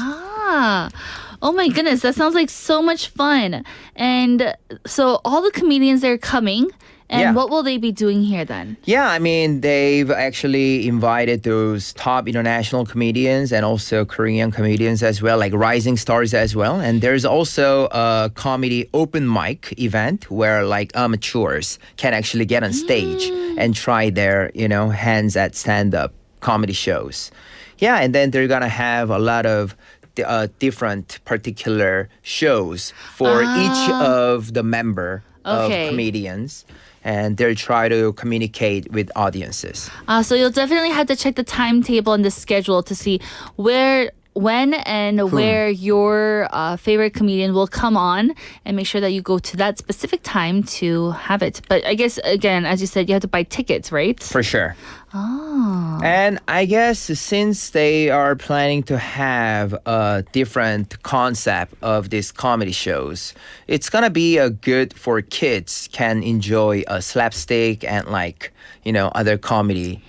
Oh my goodness, that sounds like so much fun. And so all the comedians are coming. And Yeah. what will they be doing here then? Yeah, I mean, they've actually invited those top international comedians and also Korean comedians as well, like rising stars as well. And there's also a comedy open mic event where like amateurs can actually get on stage and try their, hands at stand-up comedy shows. Yeah, and then they're gonna have a lot of different particular shows for each of the member of comedians. And they'll try to communicate with audiences. So you'll definitely have to check the timetable and the schedule to see when and where your favorite comedian will come on, and make sure that you go to that specific time to have it. But I guess, again, as you said, you have to buy tickets, right? For sure. And I guess since they are planning to have a different concept of these comedy shows, it's gonna be a good for kids can enjoy a slapstick and like, other comedy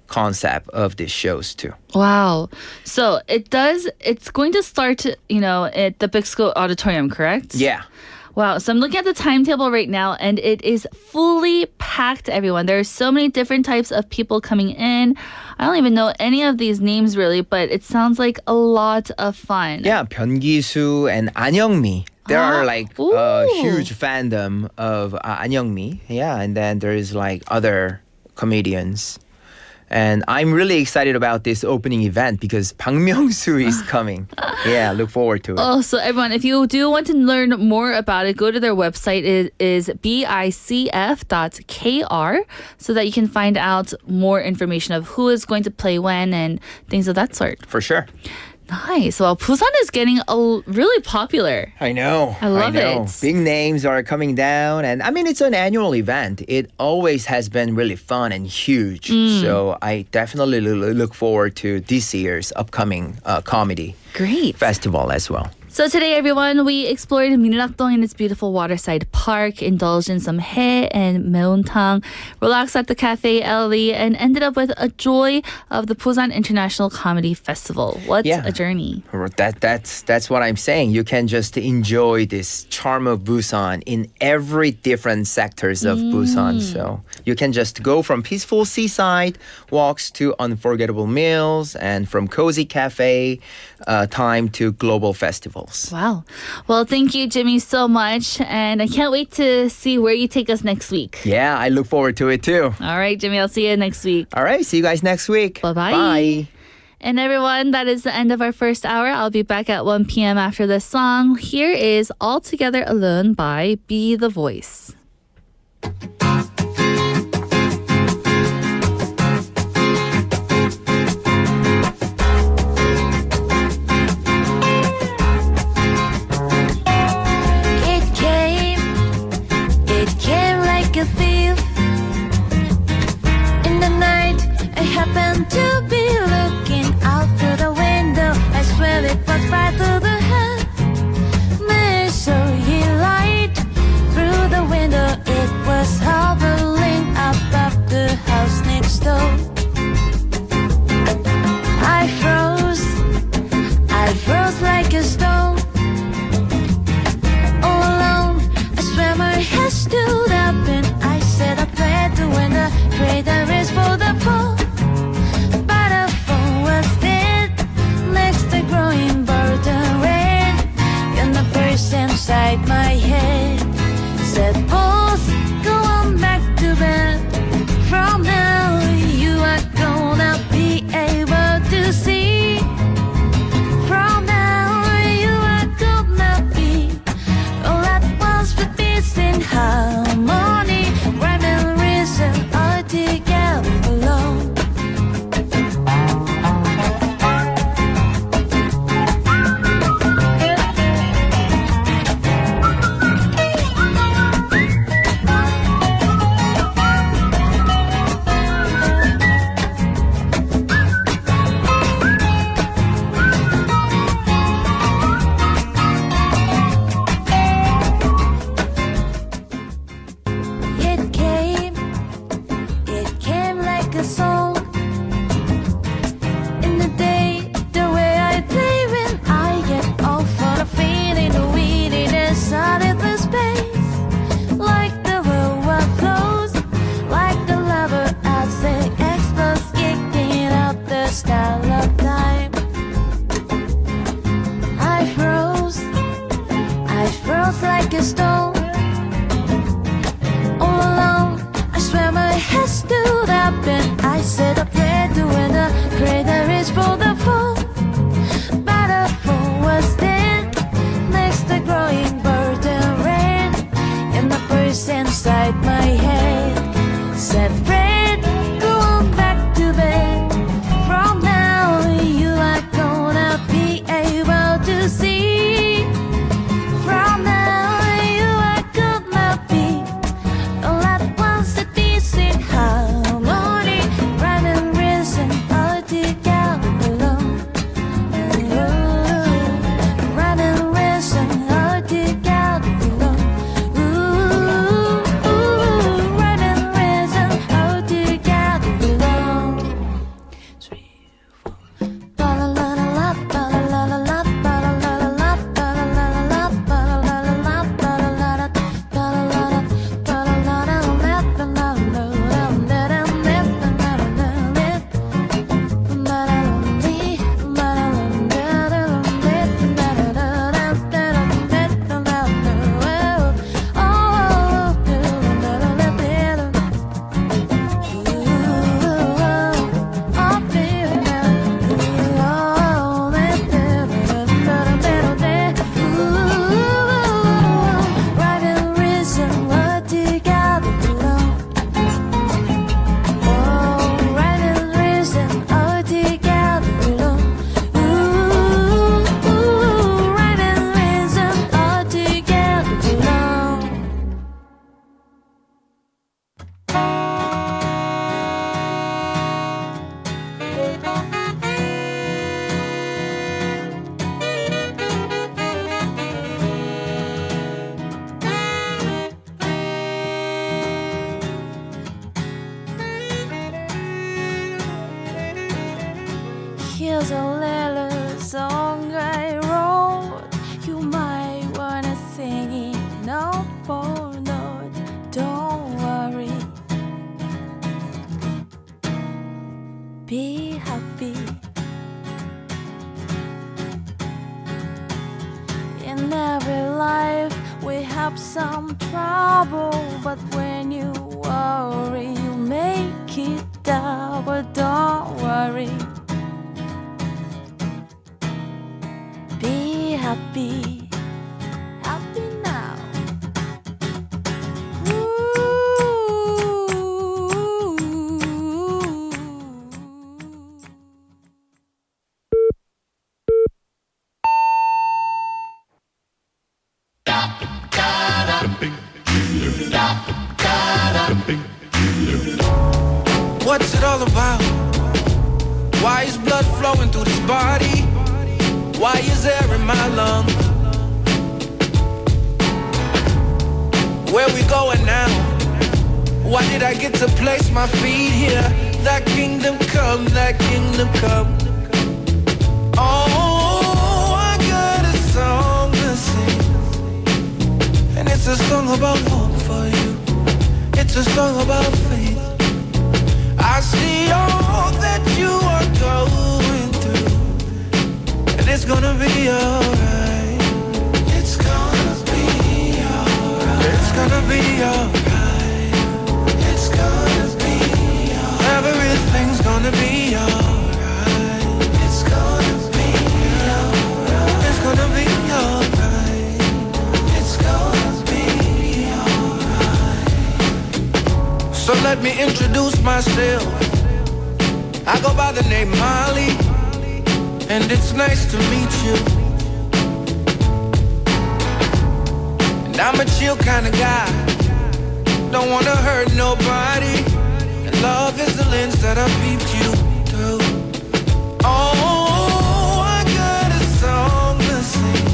concept of these shows too. Wow. So it's going to start, at the Big School Auditorium, correct? Yeah. Wow. So I'm looking at the timetable right now, and it is fully packed, everyone. There are so many different types of people coming in. I don't even know any of these names really, but it sounds like a lot of fun. Yeah, 변기수 and 안영미. There are like a Ooh. huge fandom of 안영미. Yeah, and then there is like other comedians. And I'm really excited about this opening event because Park Myung-soo is coming. Yeah, look forward to it. Oh, so everyone, if you do want to learn more about it, go to their website. It is bicf.kr so that you can find out more information of who is going to play when and things of that sort. For sure. Nice. Well, Busan is getting really popular. I know. I love it. Big names are coming down. And I mean, it's an annual event. It always has been really fun and huge. So I definitely look forward to this year's upcoming comedy Great. festival as well. So today, everyone, we explored Minrakdong and its beautiful waterside park, indulged in some hae and meontang, relaxed at the Cafe Ellie, and ended up with a joy of the Busan International Comedy Festival. What a journey. That's what I'm saying. You can just enjoy this charm of Busan in every different sectors of Busan. So you can just go from peaceful seaside walks to unforgettable meals, and from cozy cafe time to global festivals. Wow. Well, thank you, Jimmy, so much. And I can't wait to see where you take us next week. Yeah, I look forward to it too. All right, Jimmy, I'll see you next week. All right, see you guys next week. Bye-bye. Bye. And everyone, that is the end of our first hour. I'll be back at 1 p.m. after this song. Here is All Together Alone by Be The Voice. It came like a thief. In the night, I happened to be looking out through the window. I swear it was right through the head. was like a stone. All alone, I swear my head stood up and I said a prayer to when the greater is for the fall. But the fall was there, next the growing bird and rain, and the voice inside my head said, Fred, go on back to bed. From now you are gonna be able to see. From now you are gonna be all at once a decent harmony, rhyme and reason all together alone. Rhyme and reason all together alone. Rhyme and reason all together alone. 3, 4. Ba la la la la, ba la la la la, ba la la la la, ba la la la la, ba la la la la, ba la la la, ba la la la, ba la la la, ba la la Right and reason what together belong. Oh, right and reason all together belong. Right and reason all together belong. Here's a little song I wrote. You might wanna sing it note for note. Don't worry, be happy. In every life we have some trouble, but when you worry you make it double. Don't worry, be happy. Happy now. What's it all about? Why is blood flowing through this body? Why is air in my lungs? Where we going now? Why did I get to place my feet here? That kingdom come, that kingdom come. Oh, I got a song to sing, and it's a song about hope for you. It's a song about faith. I see all that you are going through, and it's gonna be alright. It's gonna be alright. It's gonna be alright. It's gonna be alright. Everything's gonna be alright. It's gonna be alright. It's gonna be alright. It's gonna be alright. So let me introduce myself. I go by the name Molly, and it's nice to meet you. And I'm a chill kind of guy, don't wanna hurt nobody, and love is the lens that I peeped you through. Oh, I got a song to sing,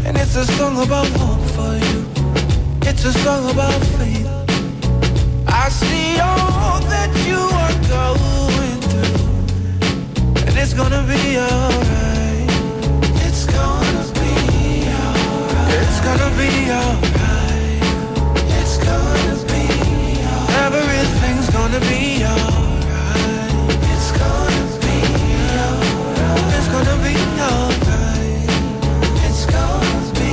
and it's a song about hope for you. It's a song about faith. I see all that you are going through, and it's gonna be alright. It's gonna be alright. It's gonna be alright. It's gonna be alright. Everything's gonna be alright. It's gonna be alright. It's gonna be alright. It's gonna be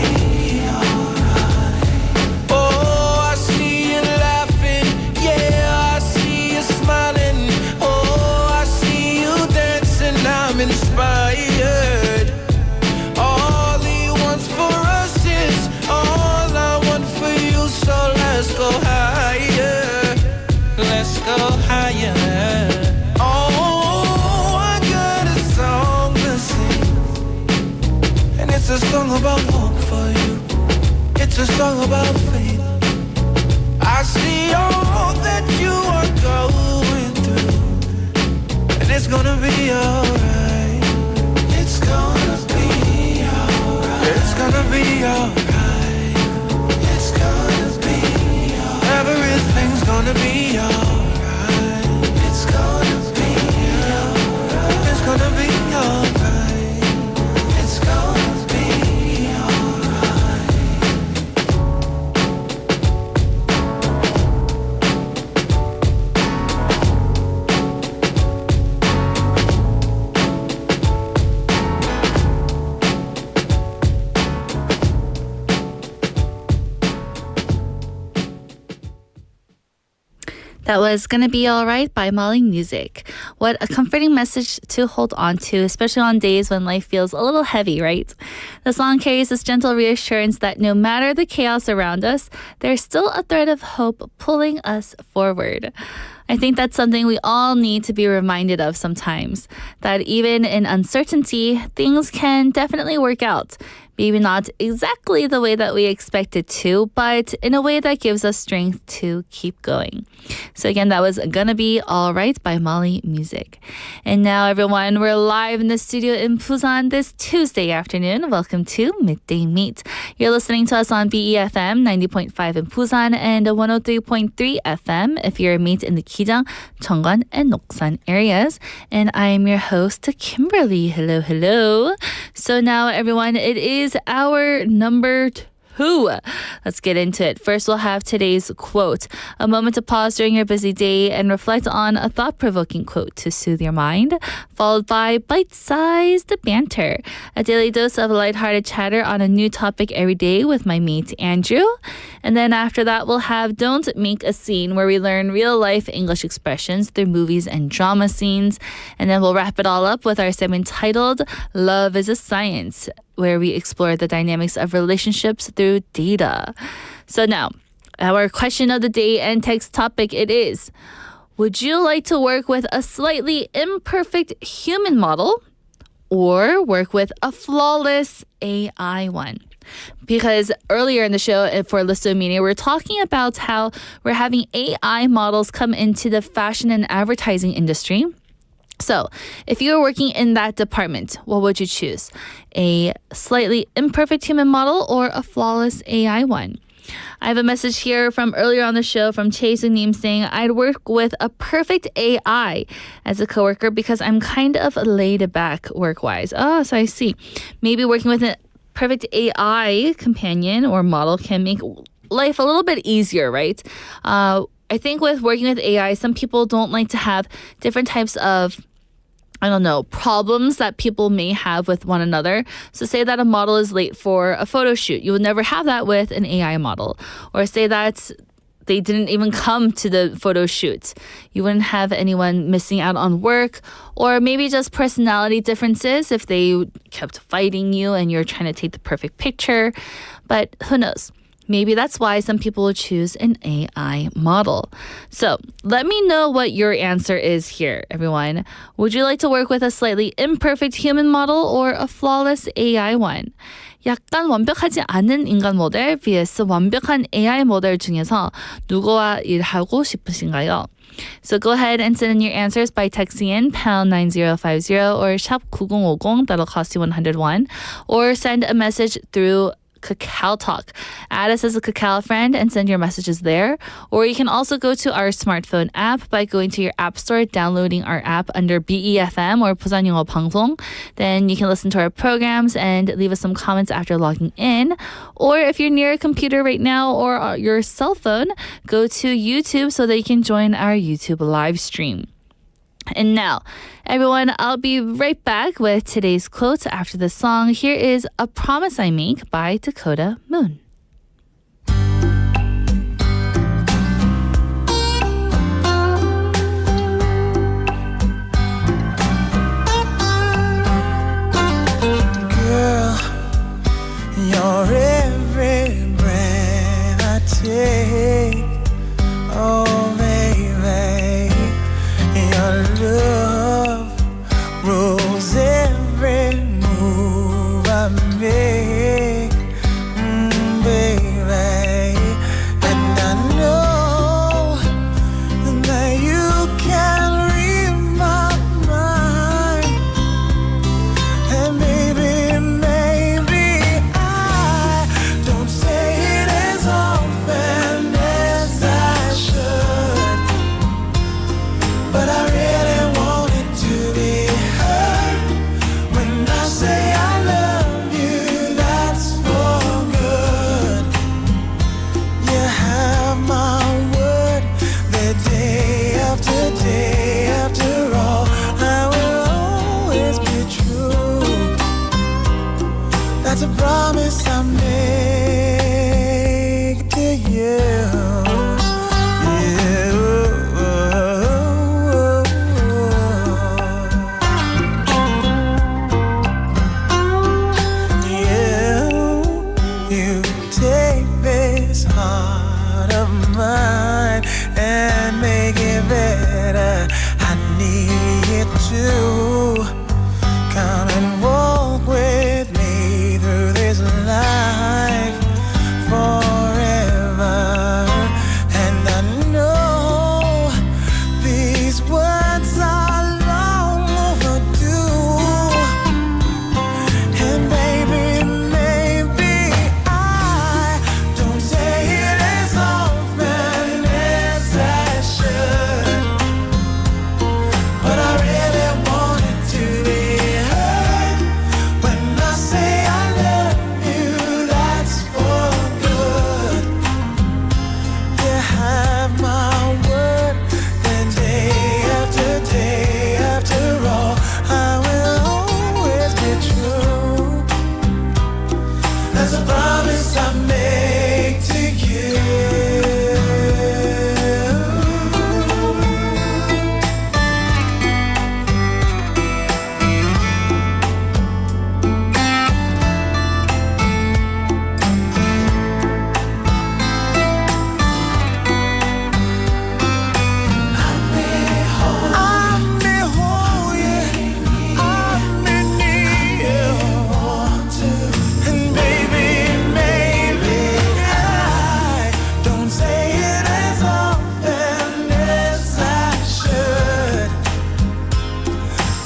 expired. All he wants for us is all I want for you. So let's go higher. Let's go higher. Oh, I got a song to sing, and it's a song about hope for you. It's a song about faith. I see all that you are going through, and it's gonna be alright. It's gonna be alright. It's gonna be alright. It's gonna be alright. Everything's gonna be alright. It's gonna be alright. It's gonna be alright. It's gonna be alright. That was Gonna Be Alright by Molly Music. What a comforting message to hold on to, especially on days when life feels a little heavy, right? The song carries this gentle reassurance that no matter the chaos around us, there's still a thread of hope pulling us forward. I think that's something we all need to be reminded of sometimes, that even in uncertainty, things can definitely work out. Maybe not exactly the way that we expect it to, but in a way that gives us strength to keep going. So again, that was Gonna Be Alright by Molly Music. And now everyone, we're live in the studio in Busan this Tuesday afternoon. Welcome to Midday Mate. You're listening to us on BEFM 90.5 in Busan and 103.3 FM if you're a mate in the Kijang, Cheonggan, and Noksan areas. And I am your host, Kimberly. Hello, hello. So now everyone, it is our number 2. Let's get into it. First, we'll have today's quote. A moment to pause during your busy day and reflect on a thought-provoking quote to soothe your mind, followed by bite-sized banter. A daily dose of lighthearted chatter on a new topic every day with my mate, Andrew. And then after that, we'll have Don't Make a Scene, where we learn real-life English expressions through movies and drama scenes. And then we'll wrap it all up with our segment titled Love is a Science, where we explore the dynamics of relationships through data. So now, our question of the day and text topic, it is, would you like to work with a slightly imperfect human model or work with a flawless AI one? Because earlier in the show for Listo Media, we're talking about how we're having AI models come into the fashion and advertising industry. So, if you were working in that department, what would you choose? A slightly imperfect human model or a flawless AI one? I have a message here from earlier on the show from Chae Sung-nim saying, I'd work with a perfect AI as a coworker because I'm kind of laid back work-wise. Oh, so I see. Maybe working with a perfect AI companion or model can make life a little bit easier, right? I think with working with AI, some people don't like to have different types of problems that people may have with one another. So say that a model is late for a photo shoot. You would never have that with an AI model. Or say that they didn't even come to the photo shoot. You wouldn't have anyone missing out on work. Or maybe just personality differences if they kept fighting you and you're trying to take the perfect picture. But who knows? Maybe that's why some people will choose an AI model. So let me know what your answer is here, everyone. Would you like to work with a slightly imperfect human model or a flawless AI one? 약간 완벽하지 않은 인간 모델 vs 완벽한 AI 모델 중에서 누구와 일하고 싶으신가요? So go ahead and send in your answers by texting in pound 9050 or shop 9050. That'll cost you 101. Or send a message through Kakao Talk. Add us as a Kakao friend and send your messages there. Or you can also go to our smartphone app by going to your app store, downloading our app under BEFM or 부산영어방송. Then you can listen to our programs and leave us some comments after logging in. Or if you're near a computer right now or your cell phone, go to YouTube so that you can join our YouTube live stream. And now, everyone, I'll be right back with today's quote after the song. Here is A Promise I Make by Dakota Moon. me, baby. And I know that you can read my mind. And maybe I don't say it as often as I should, but I really want it to be heard. When I say I love you, that's for good. You have my word that day after day, after all, I will always be true. That's a promise I make to you. You take this heart of mine and make it better. I need it to come and walk with me through this life forever. And I know these words are long overdue. And maybe I don't say it as often as I should, but I really want it to be heard. When I say I love you, that's for good. You have my word, and day after all, I will always be true. That's a promise I make to you. And maybe I don't say it as often as I should,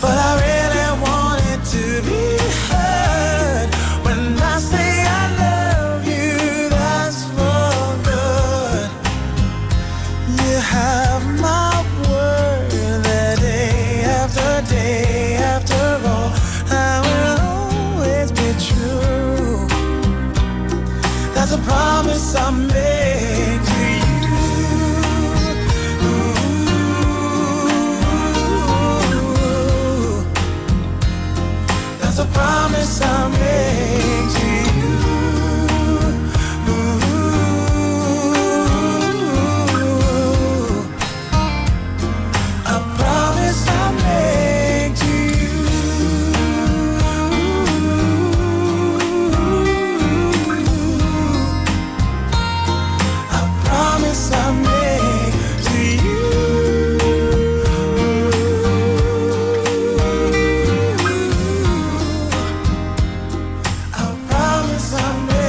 but I really want it to be heard. When I say I love you, that's for good. You have my word that day after all, I will always be true. That's a promise I make to you. That's a promise I make to you. A promise I make to you. A promise I make to you. A promise I make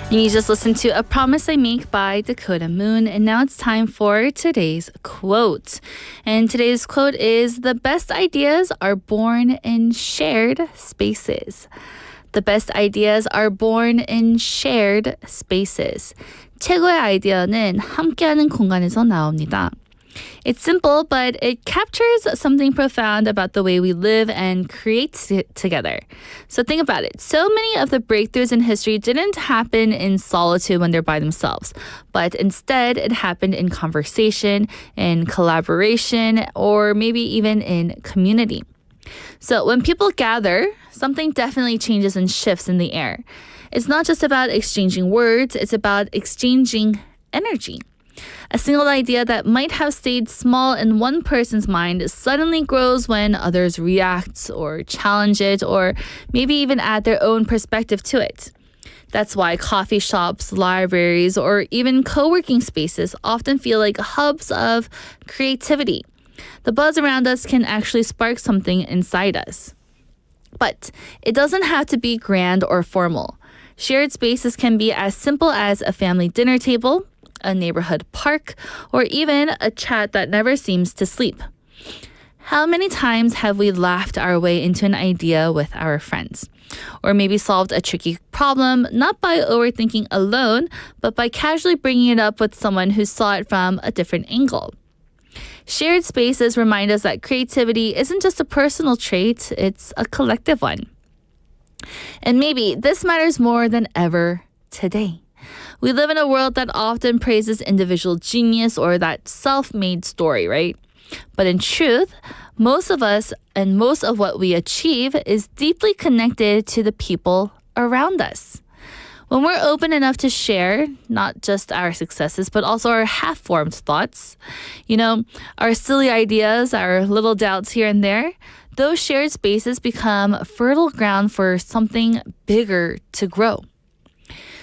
And you just listened to A Promise I Make by Dakota Moon. And now it's time for today's quote. And today's quote is, "The best ideas are born in shared spaces." The best ideas are born in shared spaces. 최고의 아이디어는 함께하는 공간에서 나옵니다. It's simple, but it captures something profound about the way we live and create together. So think about it. So many of the breakthroughs in history didn't happen in solitude when they're by themselves, but instead it happened in conversation, in collaboration, or maybe even in community. So when people gather, something definitely changes and shifts in the air. It's not just about exchanging words, it's about exchanging energy. A single idea that might have stayed small in one person's mind suddenly grows when others react or challenge it or maybe even add their own perspective to it. That's why coffee shops, libraries, or even co-working spaces often feel like hubs of creativity. The buzz around us can actually spark something inside us. But it doesn't have to be grand or formal. Shared spaces can be as simple as a family dinner table, a neighborhood park, or even a chat that never seems to sleep. How many times have we laughed our way into an idea with our friends? Or maybe solved a tricky problem, not by overthinking alone, but by casually bringing it up with someone who saw it from a different angle. Shared spaces remind us that creativity isn't just a personal trait, it's a collective one. And maybe this matters more than ever today. We live in a world that often praises individual genius or that self-made story, right? But in truth, most of us and most of what we achieve is deeply connected to the people around us. When we're open enough to share, not just our successes, but also our half-formed thoughts, our silly ideas, our little doubts here and there, those shared spaces become fertile ground for something bigger to grow.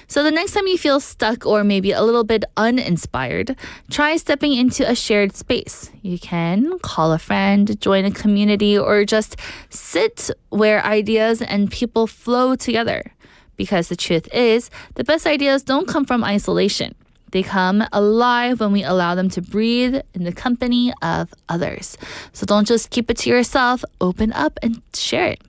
So the next time you feel stuck or maybe a little bit uninspired, try stepping into a shared space. You can call a friend, join a community, or just sit where ideas and people flow together. Because the truth is, the best ideas don't come from isolation. They come alive when we allow them to breathe in the company of others. So don't just keep it to yourself, open up and share it.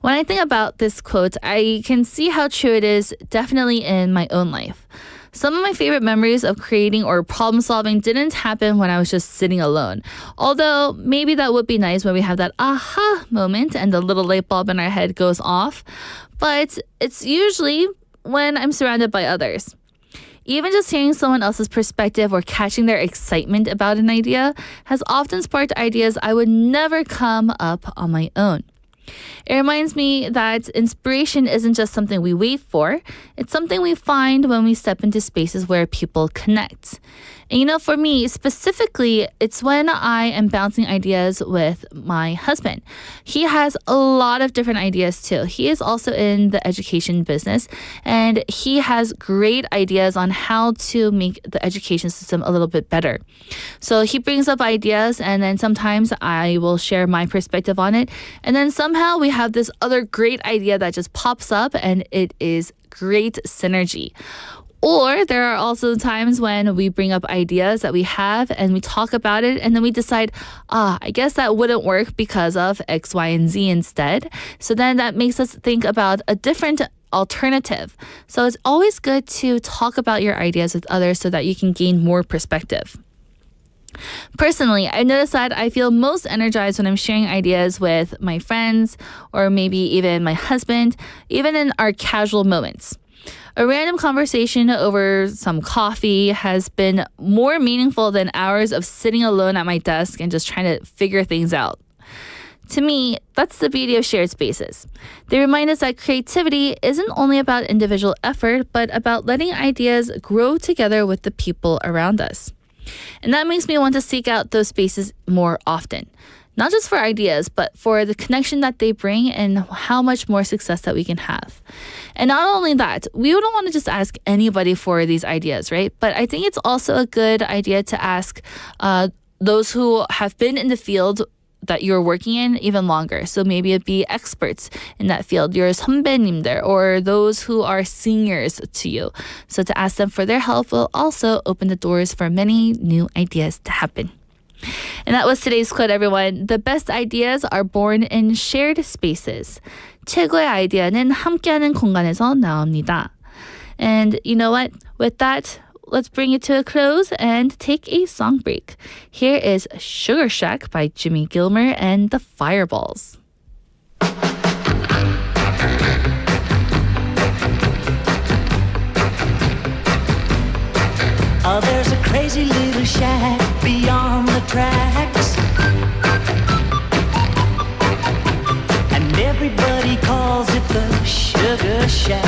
When I think about this quote, I can see how true it is definitely in my own life. Some of my favorite memories of creating or problem solving didn't happen when I was just sitting alone. Although maybe that would be nice when we have that aha moment and the little light bulb in our head goes off. But it's usually when I'm surrounded by others. Even just hearing someone else's perspective or catching their excitement about an idea has often sparked ideas I would never come up on my own. It reminds me that inspiration isn't just something we wait for, it's something we find when we step into spaces where people connect. And for me specifically, it's when I am bouncing ideas with my husband. He has a lot of different ideas too. He is also in the education business, and he has great ideas on how to make the education system a little bit better. So he brings up ideas, and then sometimes I will share my perspective on it. And then somehow we have this other great idea that just pops up, and it is great synergy. Or there are also times when we bring up ideas that we have and we talk about it and then we decide, I guess that wouldn't work because of X, Y, and Z instead. So then that makes us think about a different alternative. So it's always good to talk about your ideas with others so that you can gain more perspective. Personally, I've noticed that I feel most energized when I'm sharing ideas with my friends or maybe even my husband, even in our casual moments. A random conversation over some coffee has been more meaningful than hours of sitting alone at my desk and just trying to figure things out. To me, that's the beauty of shared spaces. They remind us that creativity isn't only about individual effort, but about letting ideas grow together with the people around us. And that makes me want to seek out those spaces more often. Not just for ideas, but for the connection that they bring and how much more success that we can have. And not only that, we don't want to just ask anybody for these ideas, right? But I think it's also a good idea to ask those who have been in the field that you're working in even longer. So maybe it'd be experts in that field, your 선배님들, or those who are seniors to you. So to ask them for their help will also open the doors for many new ideas to happen. And that was today's quote, everyone. The best ideas are born in shared spaces. 최고의 아이디어는 함께하는 공간에서 나옵니다. And you know what? With that, let's bring it to a close and take a song break. Here is Sugar Shack by Jimmy Gilmer and the Fireballs. Oh, there's a crazy little shack beyond the tracks, and everybody calls it the Sugar Shack.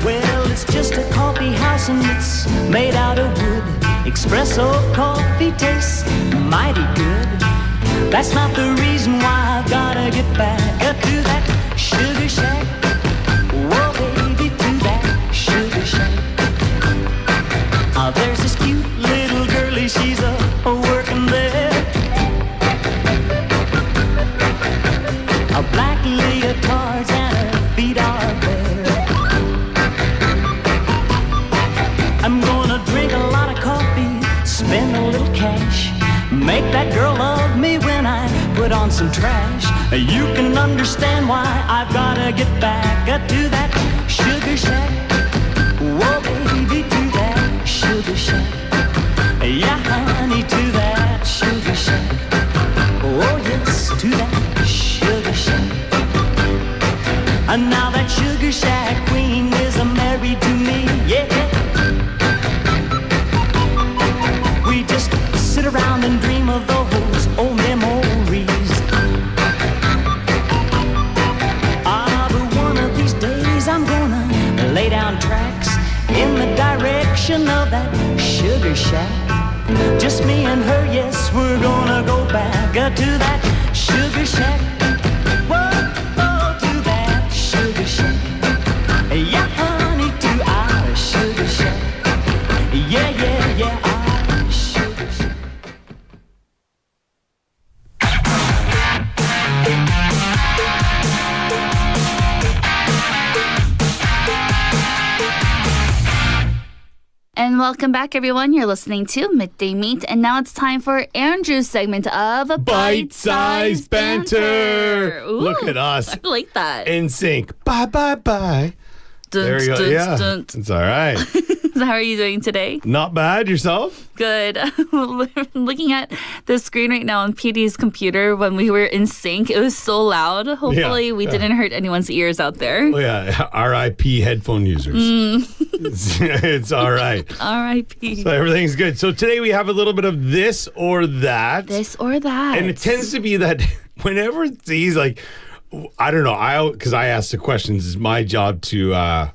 Well, it's just a coffee made out of wood. Espresso coffee tastes mighty good. That's not the reason why I've gotta get back to that sugar shack. Whoa, baby, to that sugar shack. There's this cute little girlie, she's a working there. Black leotards and her feet are bare. I'm gonna drink a lot of coffee, spend a little cash, make that girl love me when I put on some trash. You can understand why I've gotta get back to that sugar shack. Whoa, baby, to that sugar shack. Yeah, honey, to that sugar shack. Oh, yes, to that sugar shack. And now that sugar shack queen is married to me, yeah. We just sit around and dream of those old memories. But one of these days I'm gonna lay down tracks in the direction of that sugar shack. Just me and her, yes, we're gonna go back to that sugar shack. Whoa, to that sugar shack. Yeah, honey, to our sugar shack. Yeah, yeah, yeah, our sugar shack. And welcome back, everyone. You're listening to Midday Meat, and now it's time for Andrew's segment of Bite-sized banter. Ooh, Look at us. I like that. In sync. Bye, bye, bye. There you go. Yeah, it's all right. How are you doing today? Not bad. Yourself? Good. Looking at the screen right now on PD's computer when we were in sync, it was so loud. Hopefully we didn't hurt anyone's ears out there. Oh, yeah. R.I.P. headphone users. It's all right. R.I.P. So everything's good. So today we have a little bit of this or that. This or that. And it tends to be that whenever it's these, like, I don't know, because I ask the questions, it's my job to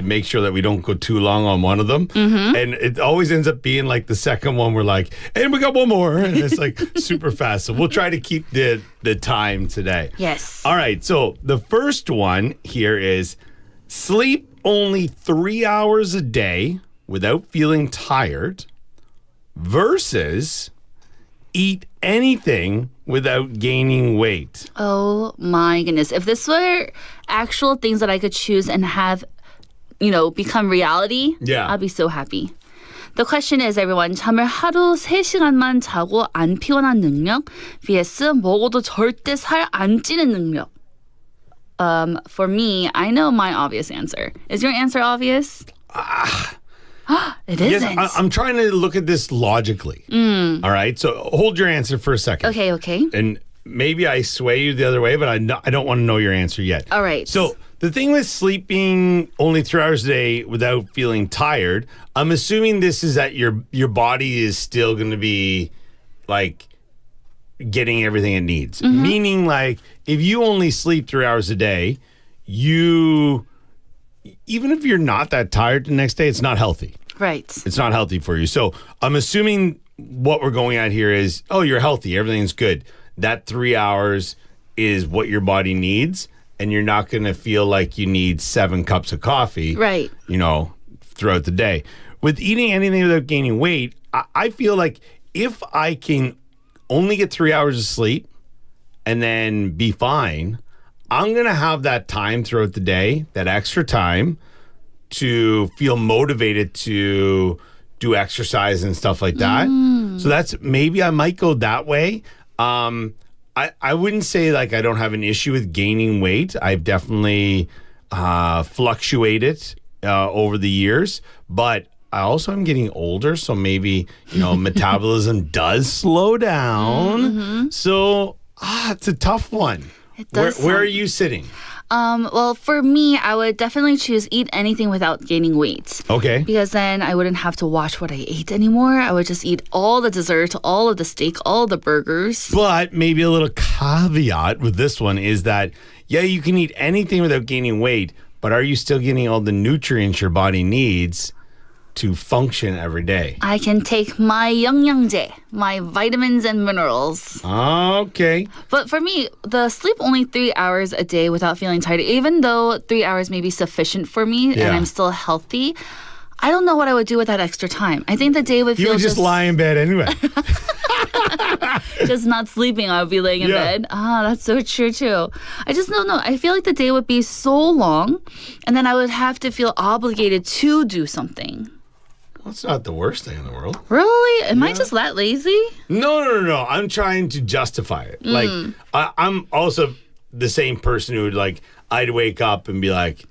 make sure that we don't go too long on one of them. Mm-hmm. And it always ends up being like the second one, we're like, and we got one more. And it's like super fast. So we'll try to keep the time today. Yes. All right. So the first one here is sleep only 3 hours a day without feeling tired versus eat anything without gaining weight. Oh my goodness. If this were actual things that I could choose and have, become reality, Yeah. I'll be so happy. The question is, everyone, 잠을 하루 3시간만 자고 안 피곤한 능력 vs 먹어도 절대 살 안 찌는 능력. For me, I know my obvious answer. Is your answer obvious? It isn't. Yes, I'm trying to look at this logically. All right, so hold your answer for a second. Okay. And maybe I sway you the other way, but I don't want to know your answer yet. All right. So the thing with sleeping only 3 hours a day without feeling tired, I'm assuming this is that your body is still going to be like getting everything it needs. Mm-hmm. Meaning, like, if you only sleep 3 hours a day, even if you're not that tired the next day, it's not healthy. Right. It's not healthy for you. So I'm assuming what we're going at here is, you're healthy. Everything's good. That 3 hours is what your body needs. And you're not going to feel like you need 7 cups of coffee, right? Throughout the day. With eating anything without gaining weight, I feel like if I can only get 3 hours of sleep and then be fine, I'm going to have that time throughout the day, that extra time to feel motivated to do exercise and stuff like that. So maybe I might go that way. I wouldn't say like I don't have an issue with gaining weight. I've definitely fluctuated over the years, but I also am getting older, so maybe metabolism does slow down. Mm-hmm. So it's a tough one. It does. Where are you sitting? Well, for me, I would definitely choose eat anything without gaining weight. Okay. Because then I wouldn't have to watch what I ate anymore. I would just eat all the dessert, all of the steak, all the burgers. But maybe a little caveat with this one is that, you can eat anything without gaining weight, but are you still getting all the nutrients your body needs to function every day? I can take my 영양제, my vitamins and minerals. Okay. But for me, the sleep only 3 hours a day without feeling tired, even though 3 hours may be sufficient for me Yeah. and I'm still healthy, I don't know what I would do with that extra time. I think the day would You feel would just lie in bed anyway. just not sleeping. I would be laying in Yeah. bed. That's so true too. I just don't know. I feel like the day would be so long and then I would have to feel obligated to do something. That's not the worst thing in the world. Really? Am I just that lazy? No. I'm trying to justify it. Like, I'm also the same person who would, like, I'd wake up and be like,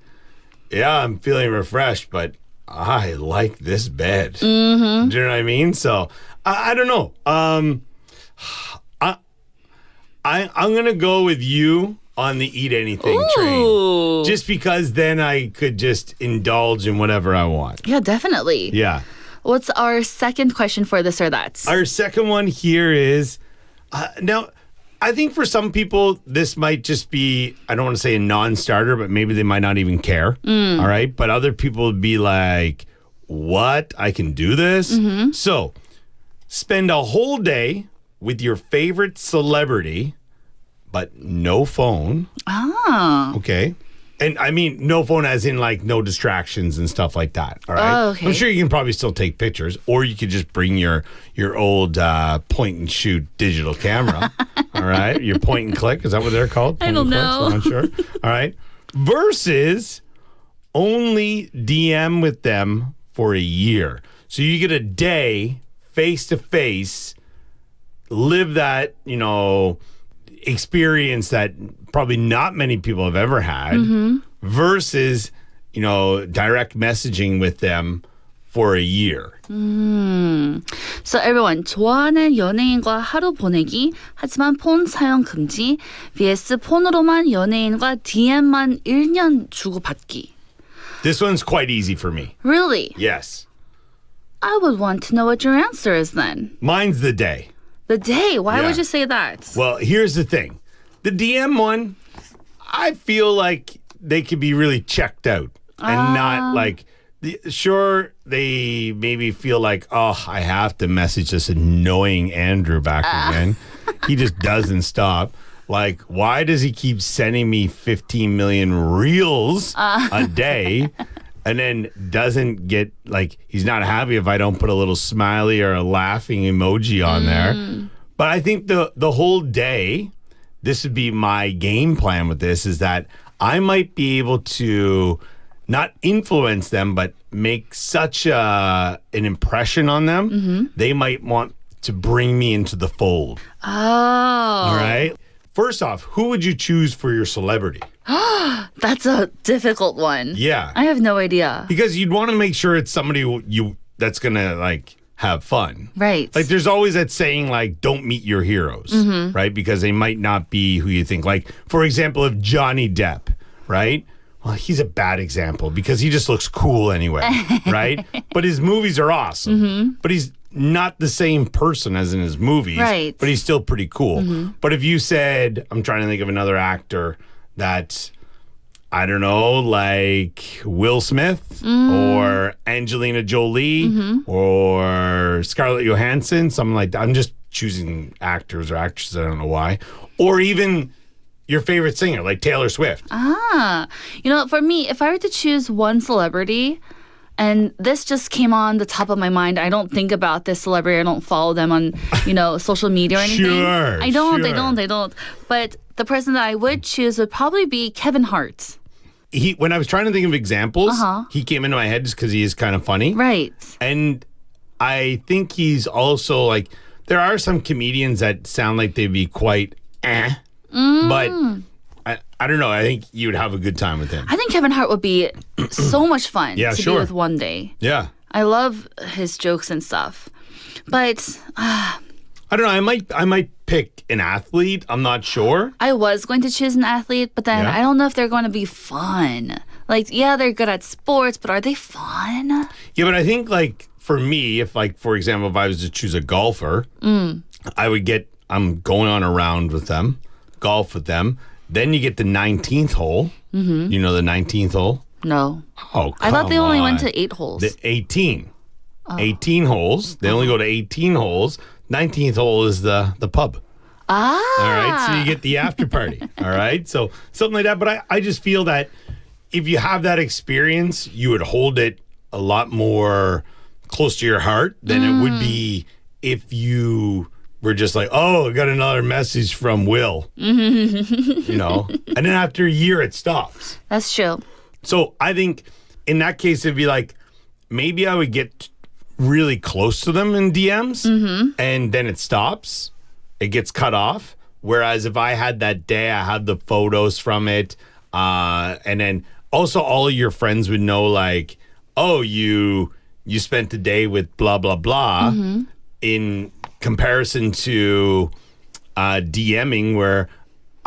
yeah, I'm feeling refreshed, but I like this bed. Mm-hmm. Do you know what I mean? So, I don't know. I'm going to go with you on the eat anything train. Just because then I could just indulge in whatever I want. Yeah, definitely. Yeah. What's our second question for this or that? Our second one here is, now, I think for some people, this might just be, I don't want to say a non-starter, but maybe they might not even care. All right. But other people would be like, what? I can do this? So, spend a whole day with your favorite celebrity, but no phone. Okay. And I mean, no phone as in like no distractions and stuff like that. All right. Okay. I'm sure you can probably still take pictures, or you could just bring your old point and shoot digital camera. All right. Your point and click. Is that what they're called? I don't know. I'm not sure. All right. Versus only DM with them for a year. So you get a day face to face, live that, experience that probably not many people have ever had versus, direct messaging with them for a year. So everyone, 좋아하는 연예인과 하루 보내기, 하지만 폰 사용 금지, vs 폰으로만 연예인과 DM만 1년 주고받기. This one's quite easy for me. Really? Yes. I would want to know what your answer is then. Mine's the day. The day? Why Yeah. would you say that? Well, here's the thing. The DM one, I feel like they could be really checked out and not like, sure, they maybe feel like, oh, I have to message this annoying Andrew back again. He just doesn't stop. Like, why does he keep sending me 15 million reels a day and then doesn't get, like, he's not happy if I don't put a little smiley or a laughing emoji on there. But I think the whole day, this would be my game plan with this, is that I might be able to not influence them, but make such an impression on them, they might want to bring me into the fold. Oh. All right? First off, who would you choose for your celebrity? That's a difficult one. Yeah. I have no idea. Because you'd want to make sure it's somebody that's going to, like, have fun. Right. Like, there's always that saying, like, don't meet your heroes, right? Because they might not be who you think. Like, for example, if Johnny Depp, right? Well, he's a bad example because he just looks cool anyway, right? But his movies are awesome. But he's not the same person as in his movies. Right. But he's still pretty cool. But if you said, I'm trying to think of another actor that, I don't know, like Will Smith or Angelina Jolie or Scarlett Johansson, something like that. I'm just choosing actors or actresses, I don't know why. Or even your favorite singer, like Taylor Swift. For me, if I were to choose one celebrity, and this just came on the top of my mind, I don't think about this celebrity, I don't follow them on, social media or anything. Sure, I don't. sure. But the person that I would choose would probably be Kevin Hart. When I was trying to think of examples, he came into my head just because he is kind of funny. Right. And I think he's also like, there are some comedians that sound like they'd be quite but I don't know. I think you would have a good time with him. I think Kevin Hart would be so much fun Yeah, to sure. be with one day. Yeah. I love his jokes and stuff. But I don't know. I might pick an athlete. I'm not sure. I was going to choose an athlete, but then Yeah. I don't know if they're going to be fun. Like, yeah, they're good at sports, but are they fun? Yeah, but I think like for me, if like, for example, if I was to choose a golfer, I'm going on a round with them, golf with them. Then you get the 19th hole. You know the 19th hole? No. Oh, I thought they come only went on. to 8 holes. The 18. 18 holes. They only go to 18 holes. 19th hole is the pub. Ah. All right. So you get the after party. All right. So something like that. But I just feel that if you have that experience, you would hold it a lot more close to your heart than it would be if you were just like, oh, I got another message from Will. You know? And then after a year, it stops. That's true. So I think in that case, it'd be like, maybe I would get really close to them in DMs and then it stops. It gets cut off. Whereas if I had that day, I had the photos from it. And then also all of your friends would know like, oh, you spent the day with blah, blah, blah in comparison to DMing where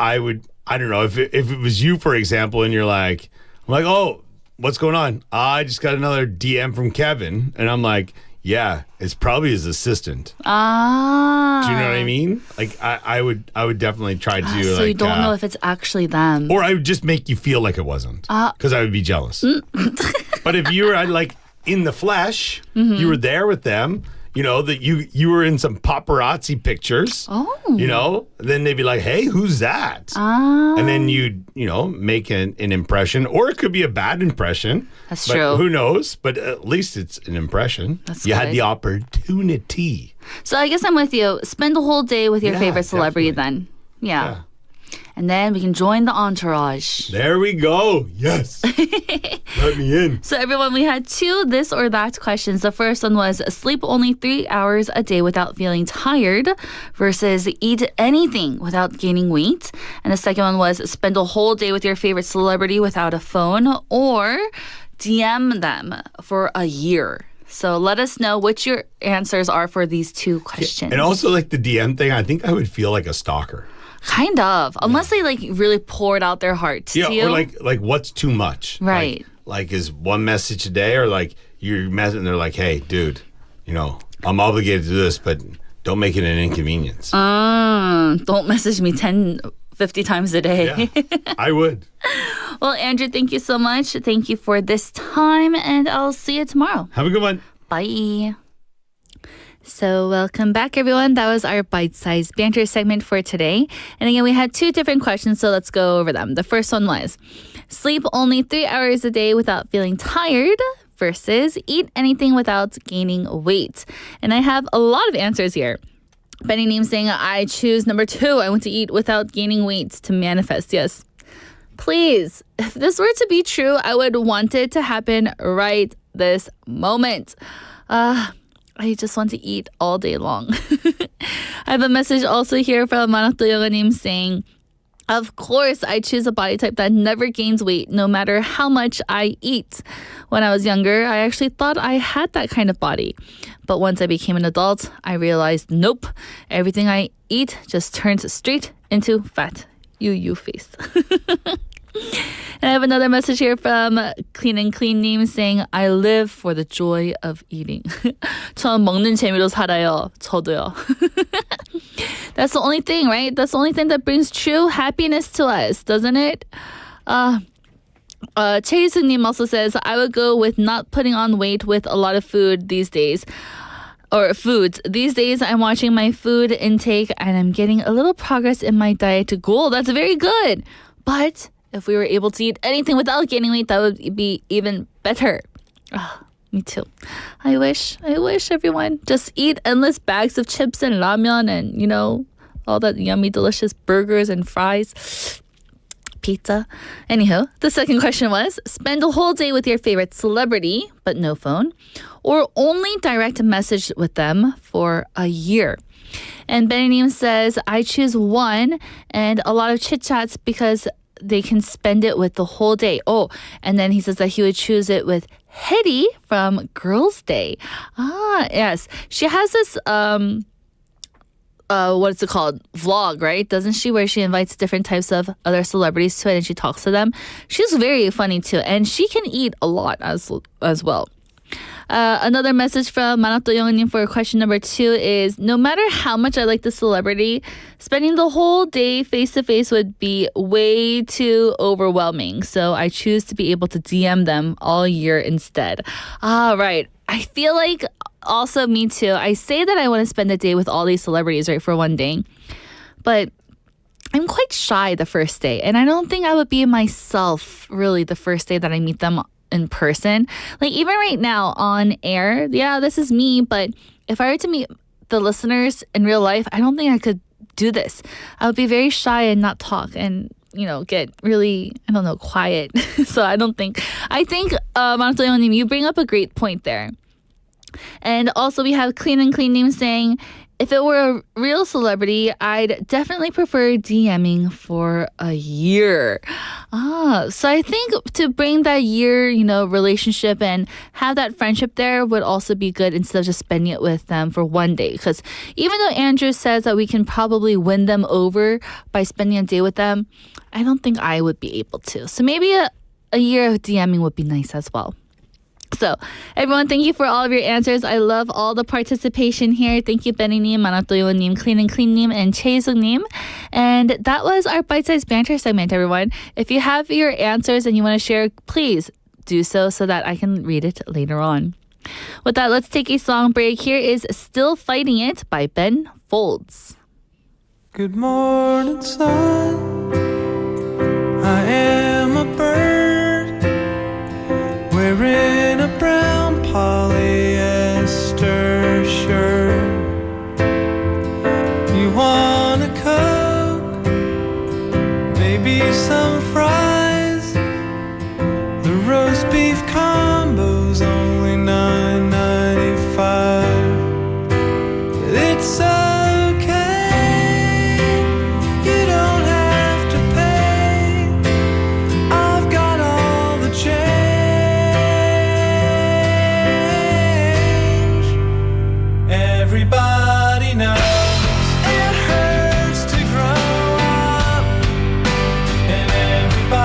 I don't know, if it was you, for example, and you're like, I'm like, oh, what's going on? I just got another DM from Kevin. And I'm like, yeah, it's probably his assistant. Ah. Do you know what I mean? Like, I would definitely try to So like, you don't know if it's actually them. or I would just make you feel like it wasn't. Because I would be jealous. But if you were like in the flesh, you were there with them, you know, that you were in some paparazzi pictures. Oh. You know, then they'd be like, hey, who's that? Ah. And then you'd, make an impression, or it could be a bad impression. That's but true. Who knows? But at least it's an impression. That's you had good. the opportunity. So I guess I'm with you. Spend the whole day with your Yeah, favorite celebrity definitely. then. Yeah. And then we can join the entourage. There we go. Yes. Let me in. So everyone, we had 2 this or that questions. The first one was sleep only 3 hours a day without feeling tired versus eat anything without gaining weight. And the second one was spend a whole day with your favorite celebrity without a phone or DM them for a year. So let us know what your answers are for these 2 questions. And also like the DM thing, I think I would feel like a stalker. Kind of. Unless they like really poured out their heart to you. Or like what's too much? Right. Like is one message a day, or like you're messaging and they're like, hey, dude, I'm obligated to do this, but don't make it an inconvenience. Don't message me 10, 50 times a day. Yeah, I would. Well, Andrew, thank you so much. Thank you for this time, and I'll see you tomorrow. Have a good one. Bye. So welcome back, everyone. That was our bite-sized banter segment for today. And again, we had 2 different questions, so let's go over them. The first one was, sleep only 3 hours a day without feeling tired versus eat anything without gaining weight. And I have a lot of answers here. Benny Neem saying, I choose number 2. I want to eat without gaining weight to manifest. Yes. Please, if this were to be true, I would want it to happen right this moment. I just want to eat all day long. I have a message also here from Manakto Yoganim saying, of course, I choose a body type that never gains weight no matter how much I eat. When I was younger, I actually thought I had that kind of body. But once I became an adult, I realized, nope, everything I eat just turns straight into fat. You face. And I have another message here from Clean and Clean Name saying, I live for the joy of eating. 전 먹는 재미로 살아요. 저도요. That's the only thing, right? That's the only thing that brings true happiness to us, doesn't it? Chae-Sung-nim also says, I would go with not putting on weight with a lot of food these days. Or foods. These days, I'm watching my food intake and I'm getting a little progress in my diet goal. That's very good. But if we were able to eat anything without gaining weight, that would be even better. Me too. I wish everyone just eat endless bags of chips and ramen and, all that yummy, delicious burgers and fries. Pizza. Anywho, the second question was, spend a whole day with your favorite celebrity, but no phone, or only direct message with them for a year. And Benanim says, I choose 1 and a lot of chit-chats because they can spend it with the whole day. Oh, and then he says that he would choose it with Hedy from Girls' Day. Ah, yes. She has this, what's it called? Vlog, right? Doesn't she? Where she invites different types of other celebrities to it and she talks to them. She's very funny too. And she can eat a lot as well. Another message from Manato Youngnim for question number 2 is, no matter how much I like the celebrity, spending the whole day face-to-face would be way too overwhelming. So I choose to be able to DM them all year instead. Right. I feel like also me too. I say that I want to spend a day with all these celebrities, right, for one day. But I'm quite shy the first day. And I don't think I would be myself really the first day that I meet them in person. Like even right now on air, yeah, this is me. But if I were to meet the listeners in real life, I don't think I could do this. I would be very shy and not talk and, you know, get really, I don't know, quiet. So I think, Manato Youngnim, you bring up a great point there. And also we have Clean and Clean Name saying, if it were a real celebrity, I'd definitely prefer DMing for a year. So I think to bring that year, you know, relationship and have that friendship there would also be good instead of just spending it with them for one day. Because even though Andrew says that we can probably win them over by spending a day with them, I don't think I would be able to. So maybe a year of DMing would be nice as well. So, everyone, thank you for all of your answers. I love all the participation here. Thank you, Benny-님, Manatoyo-님, Clean and Clean-님, and Chae-sung-님. And that was our bite-sized banter segment, everyone. If you have your answers and you want to share, please do so that I can read it later on. With that, let's take a song break. Here is Still Fighting It by Ben Folds. Good morning, sun. I am a bird wearing a brown polyester shirt. You want a Coke, maybe some fries. The roast beef combo's only $9.95. But it's okay, you don't have to pay. I've got all the change. Everybody knows it hurts to grow up, and everybody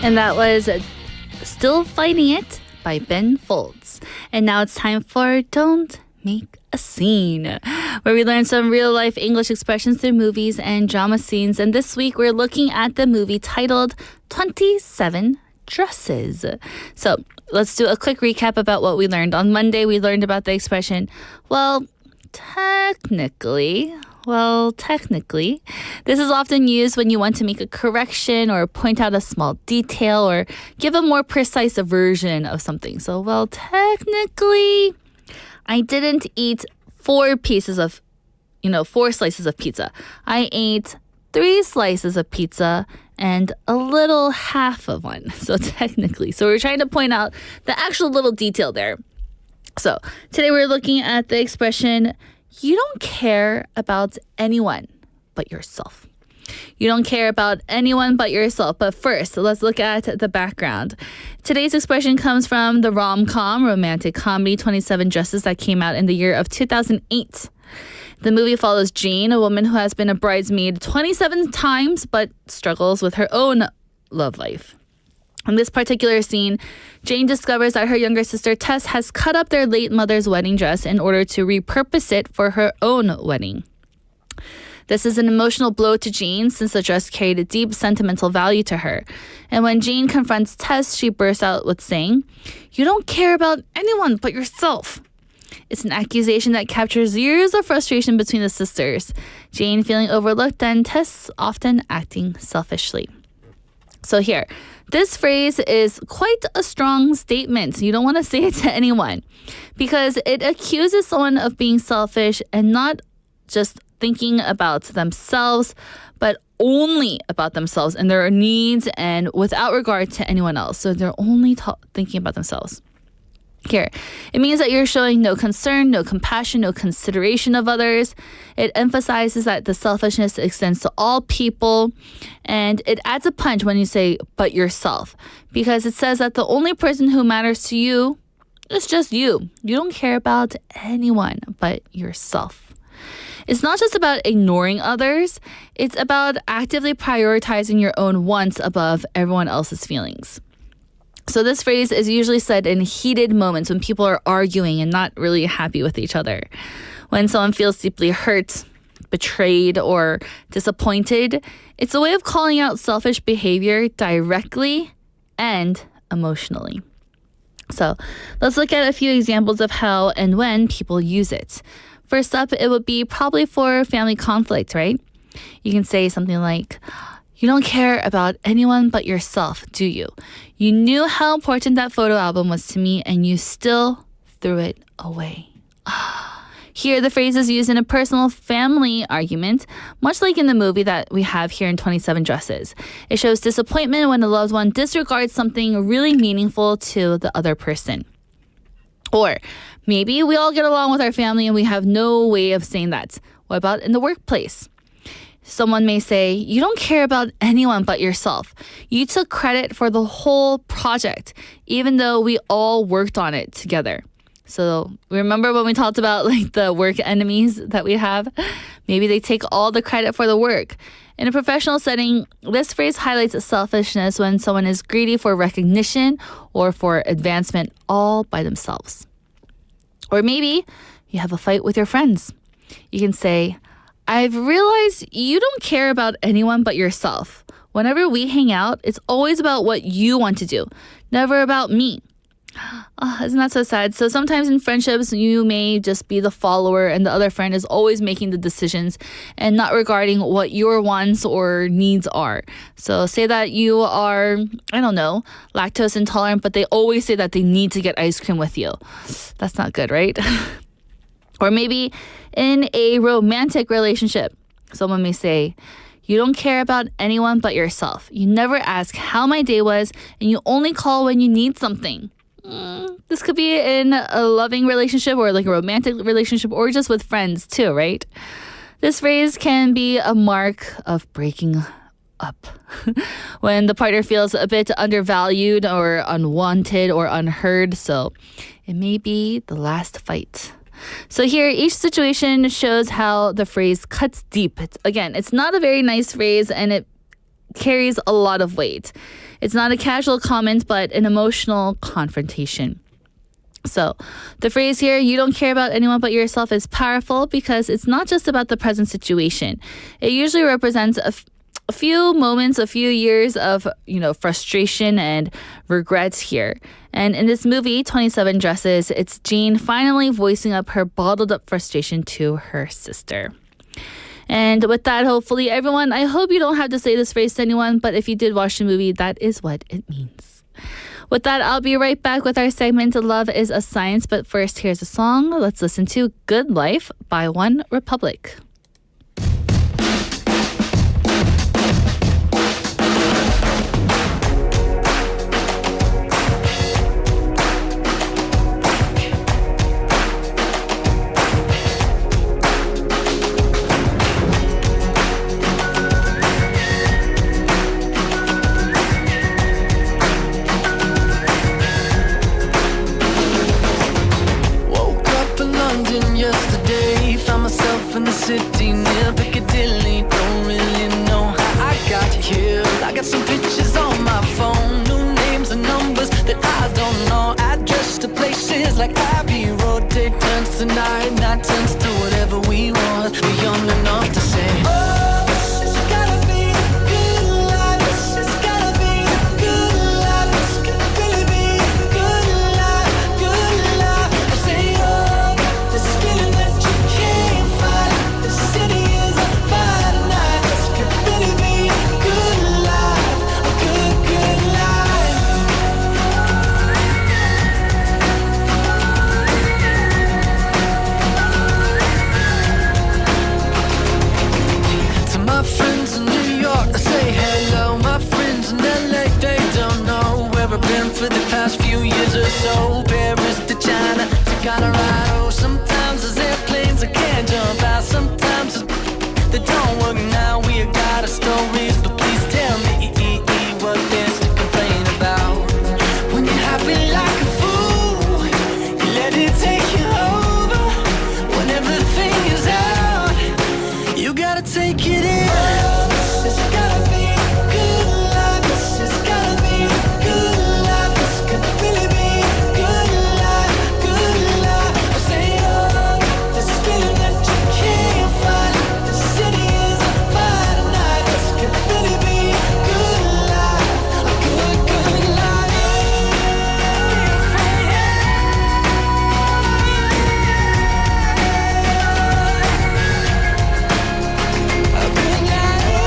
And that was Still Fighting It by Ben Folds. And now it's time for Don't Make a Scene, where we learn some real-life English expressions through movies and drama scenes. And this week we're looking at the movie titled 27 Dresses. So let's do a quick recap about what we learned. On Monday, we learned about the expression, technically, this is often used when you want to make a correction or point out a small detail or give a more precise version of something. So, technically, I didn't eat 4 slices of pizza. I ate 3 slices of pizza and a little half of one. So technically. So we're trying to point out the actual little detail there. So today we're looking at the expression, you don't care about anyone but yourself. You don't care about anyone but yourself. But first, let's look at the background. Today's expression comes from the rom-com, romantic comedy 27 Dresses that came out in the year of 2008. The movie follows Jane, a woman who has been a bridesmaid 27 times but struggles with her own love life. In this particular scene, Jane discovers that her younger sister Tess has cut up their late mother's wedding dress in order to repurpose it for her own wedding. This is an emotional blow to Jane since the dress carried a deep sentimental value to her. And when Jane confronts Tess, she bursts out with saying, "You don't care about anyone but yourself." It's an accusation that captures years of frustration between the sisters, Jane feeling overlooked and Tess often acting selfishly. So here, this phrase is quite a strong statement. You don't want to say it to anyone because it accuses someone of being selfish and not just thinking about themselves, but only about themselves and their needs and without regard to anyone else. So they're only thinking about themselves. Here, it means that you're showing no concern, no compassion, no consideration of others. It emphasizes that the selfishness extends to all people, and it adds a punch when you say, but yourself, because it says that the only person who matters to you is just you. You don't care about anyone but yourself. It's not just about ignoring others, it's about actively prioritizing your own wants above everyone else's feelings. So this phrase is usually said in heated moments when people are arguing and not really happy with each other. When someone feels deeply hurt, betrayed, or disappointed, it's a way of calling out selfish behavior directly and emotionally. So let's look at a few examples of how and when people use it. First up, it would be probably for family conflict, right? You can say something like, "You don't care about anyone but yourself, do you? You knew how important that photo album was to me and you still threw it away." Here, the phrase is used in a personal family argument, much like in the movie that we have here in 27 Dresses. It shows disappointment when a loved one disregards something really meaningful to the other person. Or maybe we all get along with our family and we have no way of saying that. What about in the workplace? Someone may say, "You don't care about anyone but yourself. You took credit for the whole project, even though we all worked on it together." So remember when we talked about the work enemies that we have? Maybe they take all the credit for the work. In a professional setting, this phrase highlights selfishness when someone is greedy for recognition or for advancement all by themselves. Or maybe you have a fight with your friends. You can say, "I've realized you don't care about anyone but yourself. Whenever we hang out, it's always about what you want to do, never about me." Oh, isn't that so sad? So sometimes in friendships, you may just be the follower and the other friend is always making the decisions and not regarding what your wants or needs are. So say that you are, lactose intolerant, but they always say that they need to get ice cream with you. That's not good, right? Or maybe in a romantic relationship, someone may say, "You don't care about anyone but yourself. You never ask how my day was, and you only call when you need something." This could be in a loving relationship or a romantic relationship or just with friends too, right? This phrase can be a mark of breaking up when the partner feels a bit undervalued or unwanted or unheard. So it may be the last fight. So here, each situation shows how the phrase cuts deep. It's not a very nice phrase, and it carries a lot of weight. It's not a casual comment, but an emotional confrontation. So, the phrase here, you don't care about anyone but yourself, is powerful because it's not just about the present situation. It usually represents a few moments, a few years of, frustration and regrets here. And in this movie, 27 Dresses, it's Jean finally voicing up her bottled up frustration to her sister. And with that, hopefully, everyone, I hope you don't have to say this phrase to anyone, but if you did watch the movie, that is what it means. With that, I'll be right back with our segment, Love is a Science. But first, here's a song. Let's listen to Good Life by One Republic. In the city near Piccadilly, don't really know how I got here. I got some pictures on my phone, new names and numbers that I don't know. Address to places like Abbey Road. Day turns to night, night turns to whatever we want. We're young enough to say, oh, this has gotta be a good life. This has gotta be a good life. This could really be a good life, good life. I say, oh, this feeling that you can't fight. The city is on fire tonight. This could really be a good life, a good, good life. To my friends in New York, I say hello. My friends in LA, they don't know where I've been for the past few years or so. Paris to China to Colorado. Sometimes there's airplanes I can't jump out. Sometimes they don't work now. We got our stories, but please tell me what there's to complain about. When you're happy like a fool, you let it take you over. When everything is out, you gotta take it in. This has gotta be a good life. This has gotta be a good life. This could really be a good life, good life. I say, oh, this feeling that you can't fight. The city is on fire tonight. This could really be a good life, a good, good life. A good life.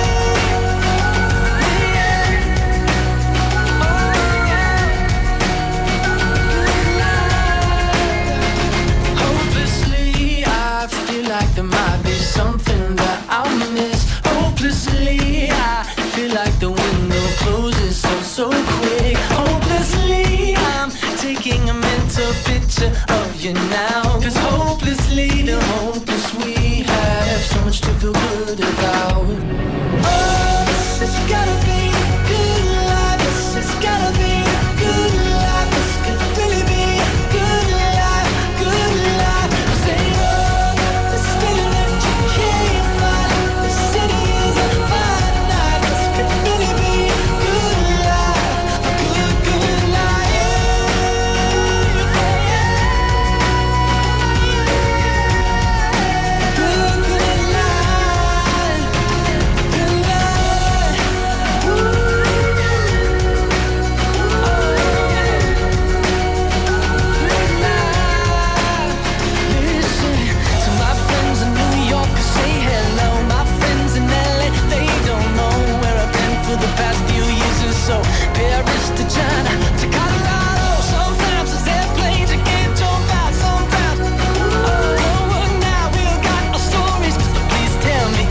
Hopelessly, I feel like there might be something that I'll miss. Hopelessly, I feel like the window closes so quick. Hopelessly, I'm taking a mental picture of you now. 'Cause hopelessly, the hopeless we have so much to feel good about. Oh, this has gotta be a good life. This has gotta be a good life. This could really be a good life, good life. I say, oh, this feeling that you can't fight. The city is on fire tonight. This could really be a good life, a good, good life. Good, good life, good life. Listen to my friends in New York, say hello. My friends in LA, they don't know where I've been for the past few years or so. Paris to China to Colorado. Sometimes there's airplanes you can't jump out. Sometimes, oh, now we've got our stories. So please tell me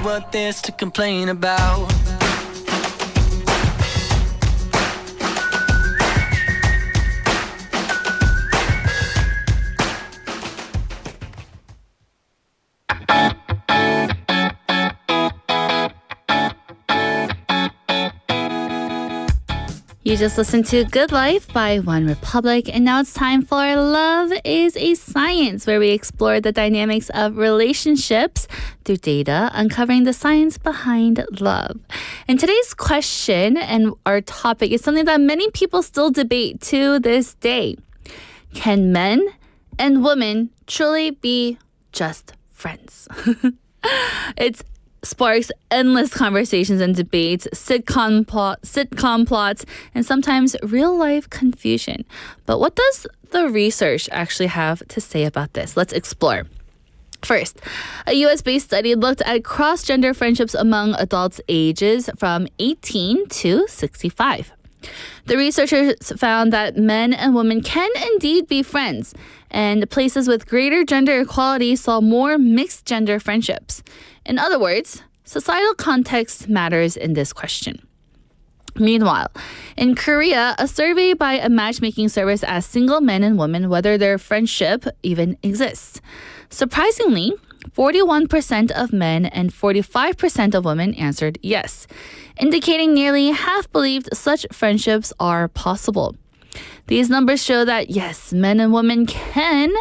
what there's to complain about. You just listened to Good Life by One Republic, and now it's time for Love is a Science, where we explore the dynamics of relationships through data, uncovering the science behind love. And today's question and our topic is something that many people still debate to this day. Can men and women truly be just friends? It sparks endless conversations and debates, sitcom plots, and sometimes real-life confusion. But what does the research actually have to say about this? Let's explore. First, a US-based study looked at cross-gender friendships among adults ages from 18 to 65. The researchers found that men and women can indeed be friends, and places with greater gender equality saw more mixed gender friendships. In other words, societal context matters in this question. Meanwhile, in Korea, a survey by a matchmaking service asked single men and women whether their friendship even exists. Surprisingly, 41% of men and 45% of women answered yes, indicating nearly half believed such friendships are possible. These numbers show that yes, men and women can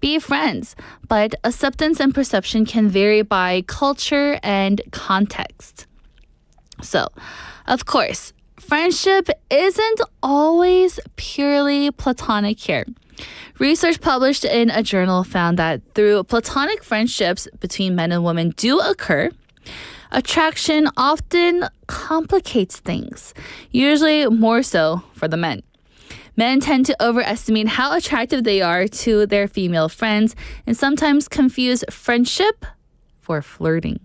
be friends, but acceptance and perception can vary by culture and context. So, of course, friendship isn't always purely platonic here. Research published in a journal found that through platonic friendships between men and women do occur, attraction often complicates things, usually more so for the men. Men tend to overestimate how attractive they are to their female friends and sometimes confuse friendship for flirting.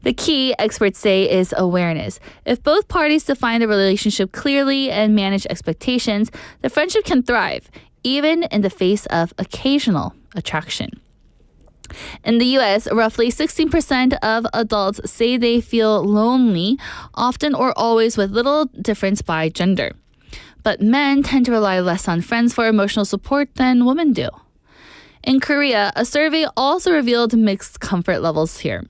The key, experts say, is awareness. If both parties define the relationship clearly and manage expectations, the friendship can thrive, even in the face of occasional attraction. In the US, roughly 16% of adults say they feel lonely, often or always with little difference by gender. But men tend to rely less on friends for emotional support than women do. In Korea, a survey also revealed mixed comfort levels here,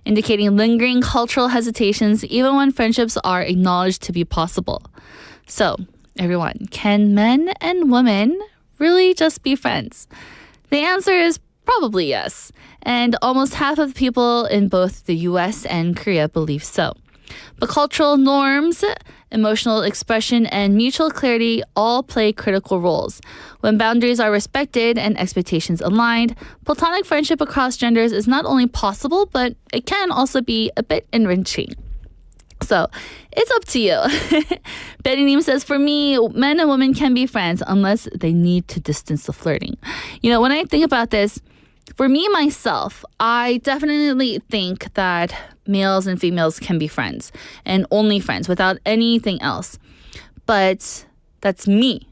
indicating lingering cultural hesitations even when friendships are acknowledged to be possible. So, everyone, can men and women really just be friends? The answer is probably yes, and almost half of people in both the US and Korea believe so. But cultural norms, emotional expression, and mutual clarity all play critical roles. When boundaries are respected and expectations aligned, platonic friendship across genders is not only possible, but it can also be a bit enriching. So, it's up to you. Betty Neem says, for me, men and women can be friends unless they need to distance the flirting. You know, when I think about this, for me, myself, I definitely think that males and females can be friends and only friends without anything else. But that's me.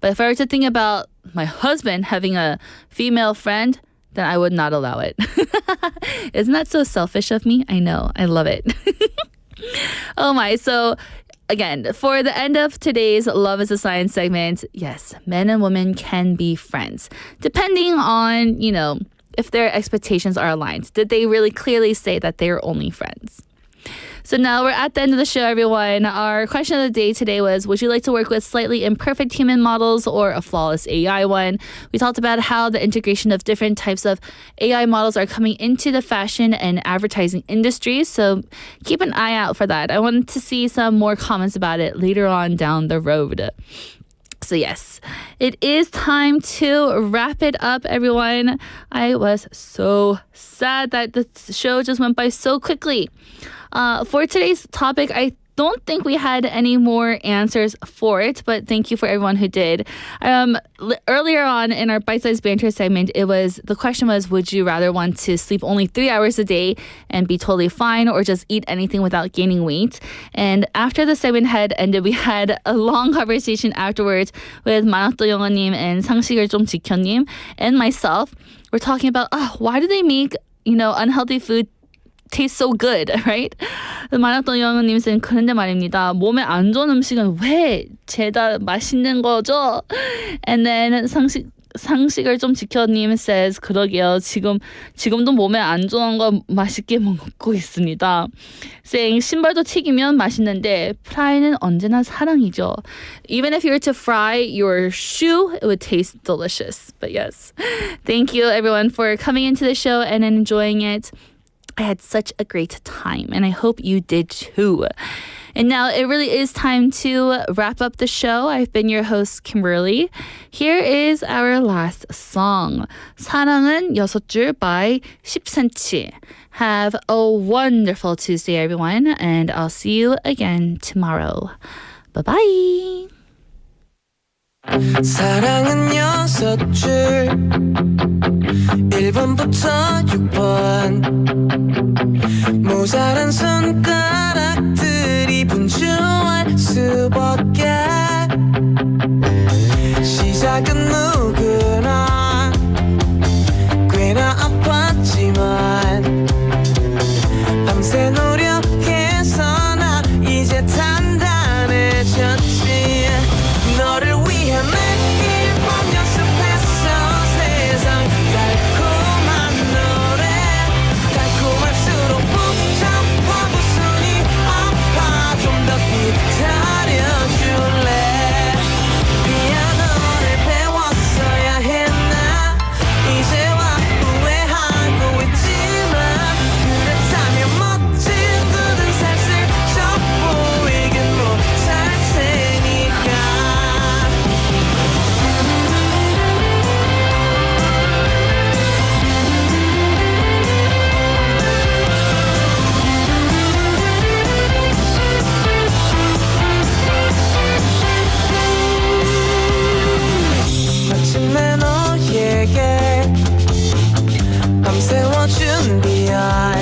But if I were to think about my husband having a female friend, then I would not allow it. Isn't that so selfish of me? I know. I love it. Oh my. So again, for the end of today's Love is a Science segment, yes, men and women can be friends. Depending on, if their expectations are aligned. Did they really clearly say that they're only friends? So now we're at the end of the show, everyone. Our question of the day today was, would you like to work with slightly imperfect human models or a flawless AI one? We talked about how the integration of different types of AI models are coming into the fashion and advertising industries. So keep an eye out for that. I wanted to see some more comments about it later on down the road. So yes, it is time to wrap it up, everyone. I was so sad that the show just went by so quickly. For today's topic, I don't think we had any more answers for it, but thank you for everyone who did. Earlier on in our bite-sized banter segment, the question was, would you rather want to sleep only 3 hours a day and be totally fine, or just eat anything without gaining weight? And after the segment had ended, we had a long conversation afterwards with 만학도 영어님 and 상식을 좀 지켜님 and myself. We're talking about, why do they make, unhealthy food tastes so good, right? 만학도 영어님은 그런데 말입니다. 몸에 안 좋은 음식은 왜 죄다 맛있는 거죠? And then 상식을 좀 지켜님 says 그러게요. 지금도 몸에 안 좋은 거 맛있게 먹고 있습니다. saying 신발도 튀기면 맛있는데 프라이는 언제나 사랑이죠. Even if you were to fry your shoe, it would taste delicious. But yes, thank you everyone for coming into the show and enjoying it. I had such a great time, and I hope you did too. And now it really is time to wrap up the show. I've been your host, Kimberly. Here is our last song. 사랑은 6줄 by 10cm. Have a wonderful Tuesday, everyone, and I'll see you again tomorrow. Bye-bye. 사랑은 6줄 1번부터 6번 모자란 손가락들이 분주할 수밖에 시작은 누구나 꽤나 아팠지만 밤새 노력해서 나 이제 단단해졌지 너를 위해 매일 밤 연습했어 세상 달콤한 노래 달콤할수록 복잡한 웃음이 아파 좀 더 기다려줄래 미안 너를 배웠어야 했나 이제와 후회하고 있지만 그렇다면 멋진 굳은 살을 저 보이긴 못할 테니까 마침내 너에게 밤새워 준비할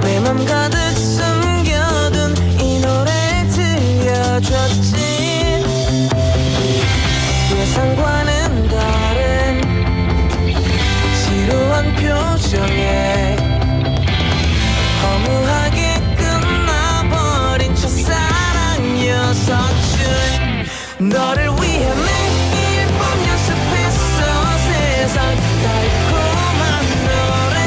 내 맘 가득 숨겨둔 이 노래를 들려줬지 예상과는 다른 지루한 표정에 허무하게 끝나버린 첫사랑 6줄 너를 위해 매일 밤 연습했어 세상 달콤한 노래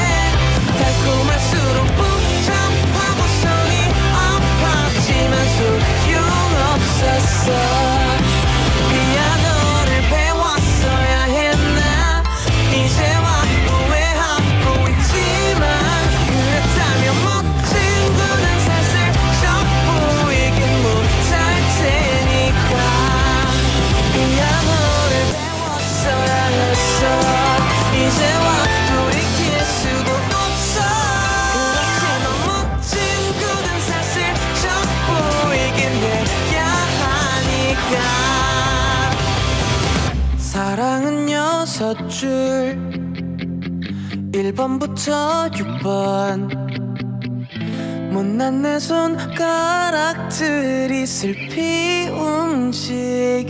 달콤할수록 복잡하고 손이 아팠지만 소용없었어 미안 너를 배웠어야 했나 이제와 후회하고 있지만 그렇다면 멋진 굳은 살을 저 보이긴 못할 테니까 미안 너를 배웠어야 했어 이제와 돌이킬 수도 없어 그렇지만 멋진 굳은 살을 저 보이긴 해야 하니까 사랑은 6줄 1번부터 6번 못난 내 손가락들이 슬피 움직이